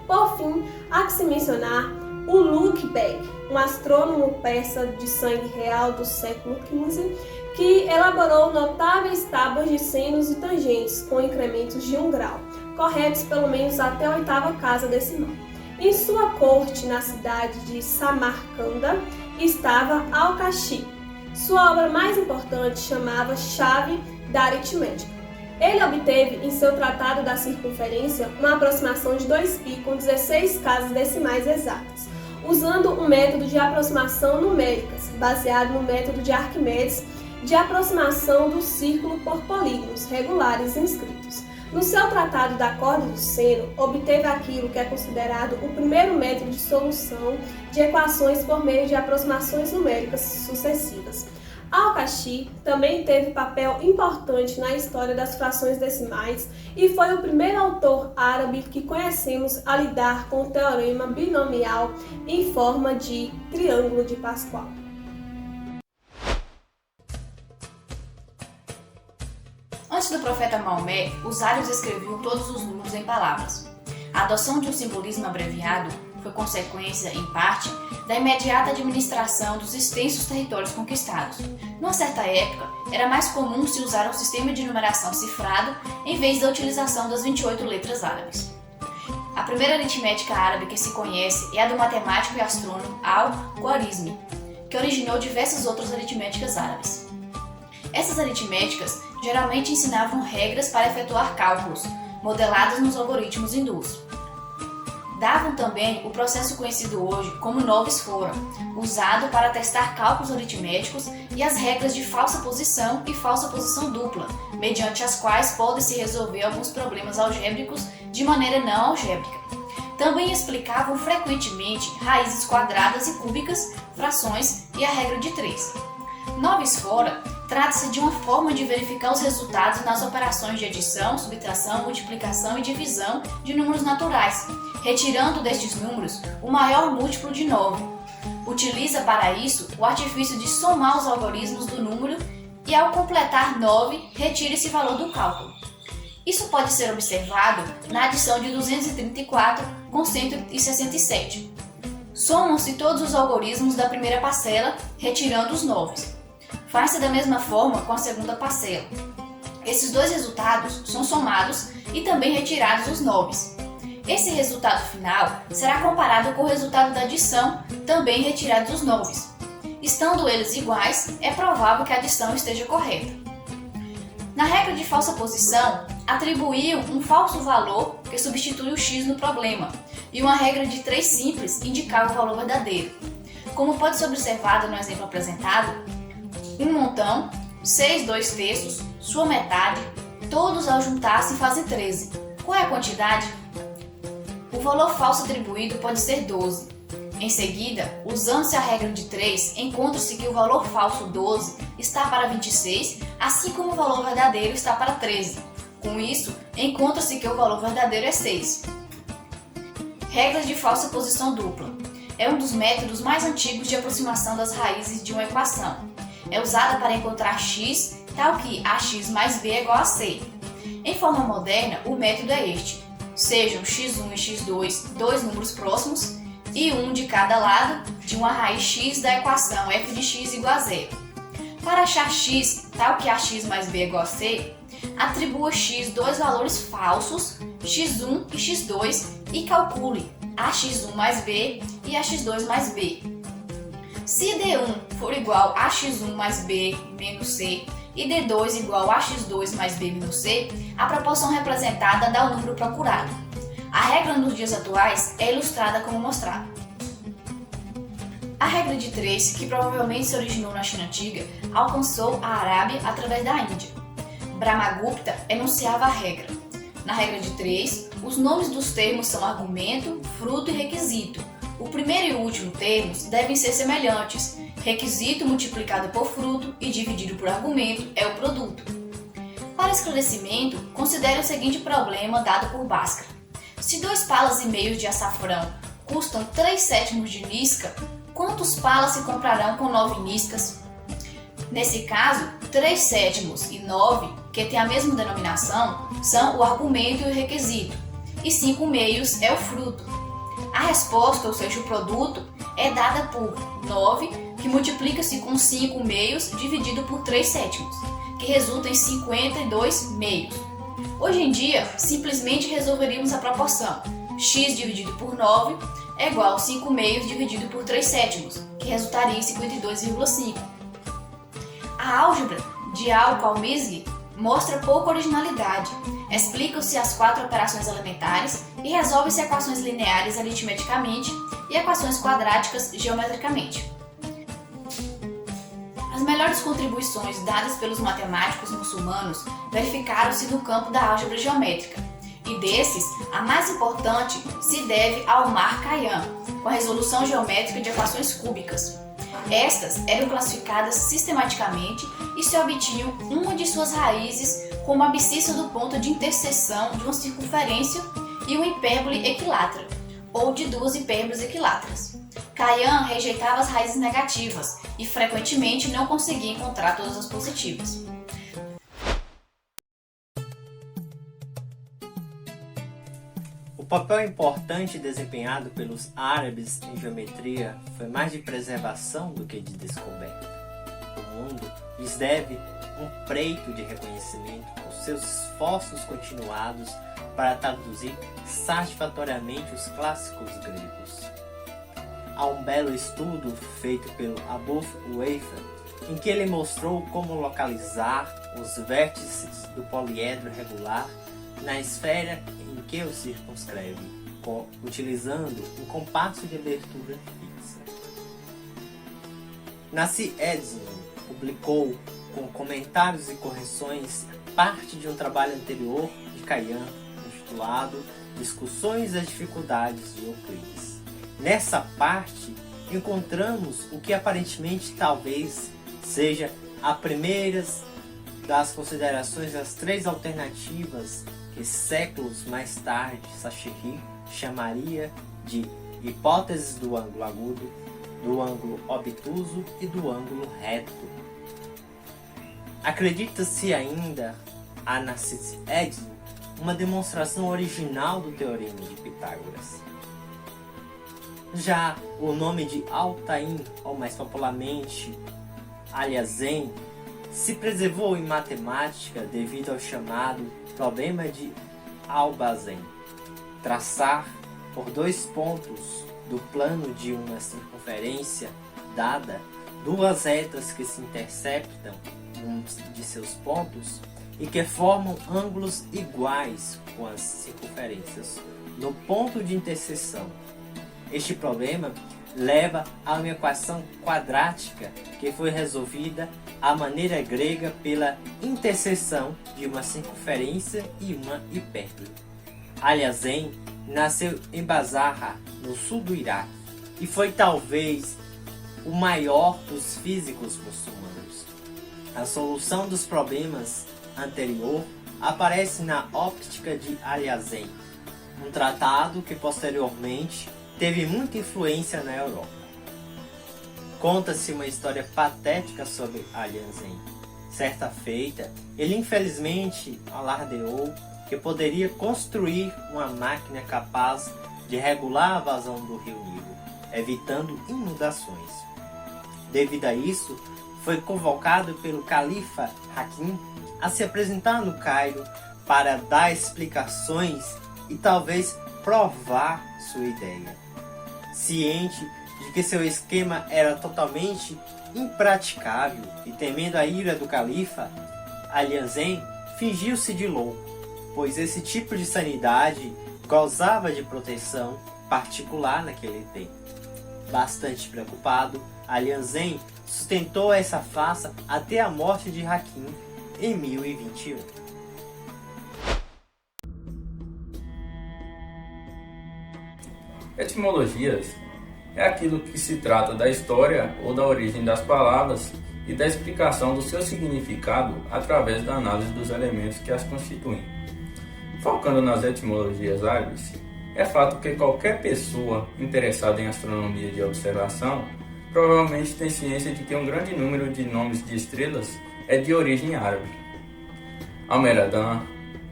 Speaker 1: Por fim, há que se mencionar o Luke Beg, um astrônomo persa de sangue real do século XV, que elaborou notáveis tábuas de senos e tangentes com incrementos de 1 grau, corretos pelo menos até a 8ª casa decimal. Em sua corte, na cidade de Samarcanda, estava Al-Kashi. Sua obra mais importante chamava Chave da Aritmética. Ele obteve em seu Tratado da Circunferência uma aproximação de 2π com 16 casas decimais exatas, usando um método de aproximação numéricas, baseado no método de Arquimedes, de aproximação do círculo por polígonos regulares inscritos. No seu Tratado da Corda do Seno, obteve aquilo que é considerado o primeiro método de solução de equações por meio de aproximações numéricas sucessivas. Al-Kashi também teve papel importante na história das frações decimais e foi o primeiro autor árabe que conhecemos a lidar com o teorema binomial em forma de triângulo de Pascal.
Speaker 2: Antes do profeta Maomé, os árabes escreviam todos os números em palavras. A adoção de um simbolismo abreviado foi consequência, em parte, da imediata administração dos extensos territórios conquistados. Numa certa época, era mais comum se usar um sistema de numeração cifrado em vez da utilização das 28 letras árabes. A primeira aritmética árabe que se conhece é a do matemático e astrônomo Al-Khwarizmi, que originou diversas outras aritméticas árabes. Essas aritméticas geralmente ensinavam regras para efetuar cálculos, modeladas nos algoritmos hindus. Davam também o processo conhecido hoje como novis fora, usado para testar cálculos aritméticos e as regras de falsa posição e falsa posição dupla, mediante as quais podem-se resolver alguns problemas algébricos de maneira não algébrica. Também explicavam frequentemente raízes quadradas e cúbicas, frações e a regra de 3. Novis fora trata-se de uma forma de verificar os resultados nas operações de adição, subtração, multiplicação e divisão de números naturais, retirando destes números o maior múltiplo de 9. Utiliza para isso o artifício de somar os algarismos do número e, ao completar 9, retira esse valor do cálculo. Isso pode ser observado na adição de 234 com 167. Somam-se todos os algarismos da primeira parcela, retirando os 9. Faz-se da mesma forma com a segunda parcela. Esses dois resultados são somados e também retirados os 9. Esse resultado final será comparado com o resultado da adição, também retirados os 9. Estando eles iguais, é provável que a adição esteja correta. Na regra de falsa posição, atribuíam um falso valor que substitui o x no problema, e uma regra de 3 simples indicava o valor verdadeiro. Como pode ser observado no exemplo apresentado, um montão, 6 2/3, sua metade, todos ao juntar-se fazem 13. Qual é a quantidade? O valor falso atribuído pode ser 12. Em seguida, usando-se a regra de 3, encontra-se que o valor falso 12 está para 26, assim como o valor verdadeiro está para 13. Com isso, encontra-se que o valor verdadeiro é 6. Regras de falsa posição dupla. É um dos métodos mais antigos de aproximação das raízes de uma equação. É usada para encontrar x, tal que ax mais b é igual a c. Em forma moderna, o método é este. Sejam x1 e x2 dois números próximos e um de cada lado de uma raiz x da equação f de x igual a 0. Para achar x, tal que ax mais b é igual a c, atribua x dois valores falsos, x1 e x2, e calcule ax1 mais b e ax2 mais b. Se D1 for igual a x1 mais b menos c e D2 igual a x2 mais b menos c, a proporção representada dá o número procurado. A regra nos dias atuais é ilustrada como mostrado. A regra de 3, que provavelmente se originou na China Antiga, alcançou a Arábia através da Índia. Brahmagupta enunciava a regra. Na regra de 3, os nomes dos termos são argumento, fruto e requisito. O primeiro e o último termos devem ser semelhantes. Requisito multiplicado por fruto e dividido por argumento é o produto. Para esclarecimento, considere o seguinte problema dado por Bhaskara. Se 2 palas e meios de açafrão custam 3/7 de nisca, quantos palas se comprarão com 9 niscas? Nesse caso, 3/7 e 9, que têm a mesma denominação, são o argumento e o requisito, e 5 meios é o fruto. A resposta, ou seja, o produto, é dada por 9, que multiplica-se com 5 meios dividido por 3/7, que resulta em 52 meios. Hoje em dia, simplesmente resolveríamos a proporção x dividido por 9 é igual a 5 meios dividido por 3/7, que resultaria em 52,5. A álgebra de Al-Khwarizmi mostra pouca originalidade. Explicam-se as 4 operações elementares e resolvem-se equações lineares aritmeticamente e equações quadráticas geometricamente. As melhores contribuições dadas pelos matemáticos muçulmanos verificaram-se no campo da álgebra geométrica, e desses, a mais importante se deve ao Omar Khayyam, com a resolução geométrica de equações cúbicas. Estas eram classificadas sistematicamente e se obtinham uma de suas raízes como a abscissa do ponto de interseção de uma circunferência e uma hipérbole equilátera, ou de 2 hipérboles equiláteras. Khayyam rejeitava as raízes negativas e frequentemente não conseguia encontrar todas as positivas.
Speaker 3: O papel importante desempenhado pelos árabes em geometria foi mais de preservação do que de descoberta. O mundo lhes deve um preito de reconhecimento por seus esforços continuados para traduzir satisfatoriamente os clássicos gregos. Há um belo estudo feito pelo Abu Uwafa, em que ele mostrou como localizar os vértices do poliedro regular na esfera em que o circunscreve, utilizando um compasso de abertura fixa. Nassi Edson publicou, com comentários e correções, parte de um trabalho anterior de Khayyam, intitulado Discussões das Dificuldades de Euclides. Nessa parte, encontramos o que aparentemente talvez seja a primeira das considerações das três alternativas que séculos mais tarde Sacheri chamaria de hipóteses do ângulo agudo, do ângulo obtuso e do ângulo reto. Acredita-se ainda a Nassi Edson uma demonstração original do teorema de Pitágoras. Já o nome de Altair, ou mais popularmente Alhazen, se preservou em matemática devido ao chamado problema de Alhazen: traçar por 2 pontos do plano de uma circunferência dada 2 retas que se interceptam num de seus pontos e que formam ângulos iguais com as circunferências no ponto de interseção. Este problema leva a uma equação quadrática que foi resolvida à maneira grega pela interseção de uma circunferência e uma hipérbole. Alhazen nasceu em Basra, no sul do Iraque, e foi talvez o maior dos físicos muçulmanos. A solução dos problemas anterior aparece na Óptica de Alhazen, um tratado que posteriormente teve muita influência na Europa. Conta-se uma história patética sobre Alhazen. Certa feita, ele infelizmente alardeou que poderia construir uma máquina capaz de regular a vazão do rio Nilo, evitando inundações. Devido a isso, foi convocado pelo califa Hakim a se apresentar no Cairo para dar explicações e talvez provar sua ideia. Ciente de que seu esquema era totalmente impraticável e temendo a ira do califa, Alhazen fingiu-se de louco, pois esse tipo de sanidade gozava de proteção particular naquele tempo. Bastante preocupado, Alhazen sustentou essa farsa até a morte de Hakim em 1021.
Speaker 6: Etimologias é aquilo que se trata da história ou da origem das palavras e da explicação do seu significado através da análise dos elementos que as constituem. Focando nas etimologias árabes, é fato que qualquer pessoa interessada em astronomia de observação provavelmente tem ciência de que um grande número de nomes de estrelas é de origem árabe. Almeradã,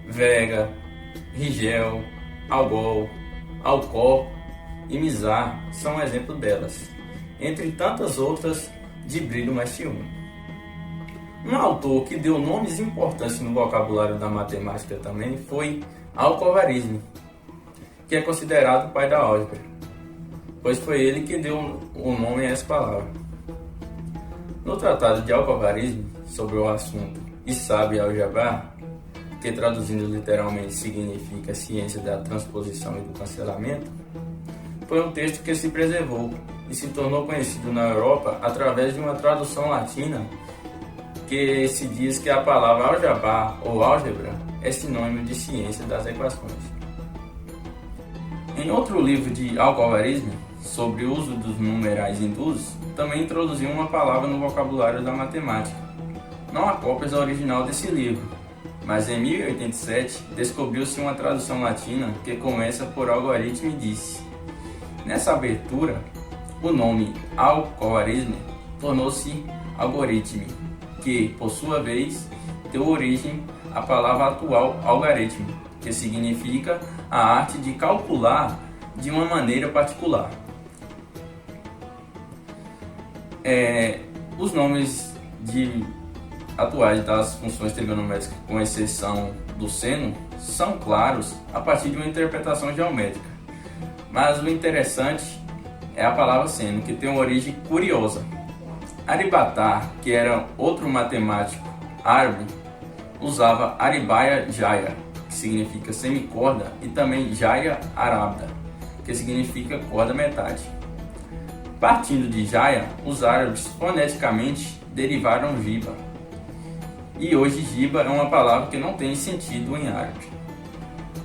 Speaker 6: Vega, Rigel, Algol, Alcor e Mizar são um exemplo delas, entre tantas outras de brilho mestiúno. Um autor que deu nomes importantes no vocabulário da matemática também foi Al-Khwarizmi, que é considerado o pai da álgebra, pois foi ele que deu o nome a essa palavra. No tratado de Al-Khwarizmi sobre o assunto Hisab al-Jabr, que traduzindo literalmente significa ciência da transposição e do cancelamento, foi um texto que se preservou e se tornou conhecido na Europa através de uma tradução latina que se diz que a palavra aljabá ou álgebra é sinônimo de ciência das equações. Em outro livro de Al-Khwarizmi, sobre o uso dos numerais hindus, também introduziu uma palavra no vocabulário da matemática. Não há cópias original desse livro, mas em 1087 descobriu-se uma tradução latina que começa por algoritmo e disse. Nessa abertura, o nome Al-Khwarizmi tornou-se algoritmo, que, por sua vez, deu origem à palavra atual algarismo, que significa a arte de calcular de uma maneira particular. Os nomes atuais das funções trigonométricas, com exceção do seno, são claros a partir de uma interpretação geométrica. Mas o interessante é a palavra seno, que tem uma origem curiosa. Aribhata, que era outro matemático árabe, usava Aribaya Jaya, que significa semicorda, e também Jaya Arabda, que significa corda metade. Partindo de Jaya, os árabes foneticamente derivaram Jiba. E hoje Jiba é uma palavra que não tem sentido em árabe.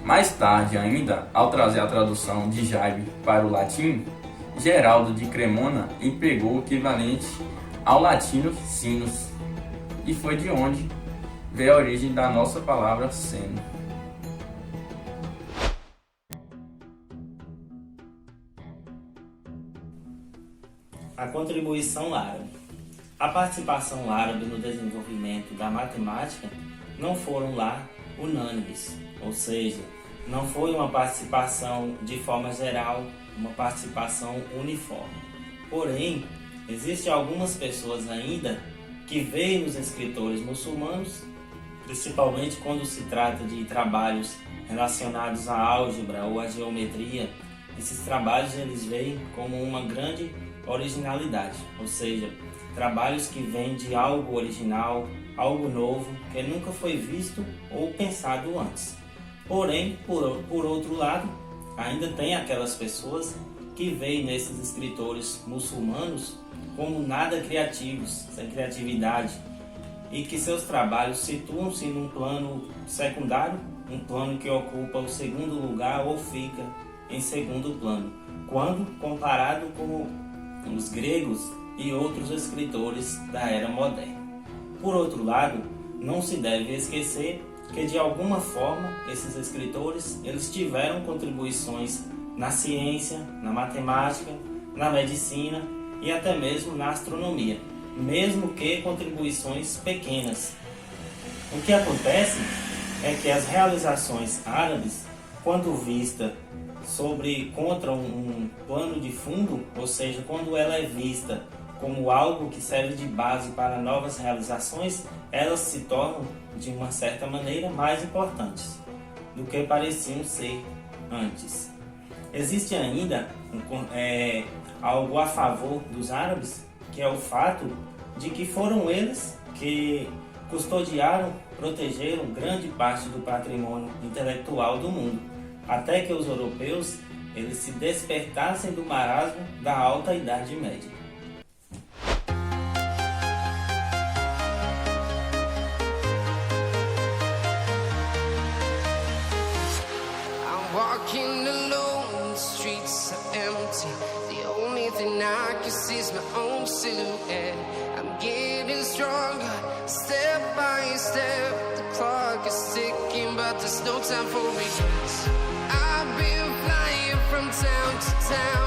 Speaker 6: Mais tarde ainda, ao trazer a tradução de Jaibe para o latim, Geraldo de Cremona empregou o equivalente ao latino sinus, e foi de onde veio a origem da nossa palavra seno.
Speaker 3: A contribuição árabe. A participação árabe no desenvolvimento da matemática não foram lá unânimes, ou seja, não foi uma participação de forma geral, uma participação uniforme. Porém, existem algumas pessoas ainda que veem nos escritores muçulmanos, principalmente quando se trata de trabalhos relacionados à álgebra ou à geometria, esses trabalhos eles veem como uma grande originalidade, ou seja, trabalhos que vêm de algo original, algo novo, que nunca foi visto ou pensado antes. Porém, por outro lado, ainda tem aquelas pessoas que veem nesses escritores muçulmanos como nada criativos, sem criatividade, e que seus trabalhos situam-se num plano secundário, um plano que ocupa o segundo lugar ou fica em segundo plano, quando comparado com os gregos e outros escritores da era moderna. Por outro lado, não se deve esquecer que de alguma forma esses escritores eles tiveram contribuições na ciência, na matemática, na medicina e até mesmo na astronomia, mesmo que contribuições pequenas. O que acontece é que as realizações árabes, quando vista contra um plano de fundo, ou seja, quando ela é vista como algo que serve de base para novas realizações, elas se tornam, de uma certa maneira, mais importantes do que pareciam ser antes. Existe ainda algo a favor dos árabes, que é o fato de que foram eles que custodiaram, protegeram grande parte do patrimônio intelectual do mundo, até que os europeus eles se despertassem do marasmo da Alta Idade Média.
Speaker 7: Walking alone, the streets are empty. The only thing I can see is my own silhouette. I'm getting stronger, step by step. The clock is ticking, but there's no time for regrets. I've been flying from town to town.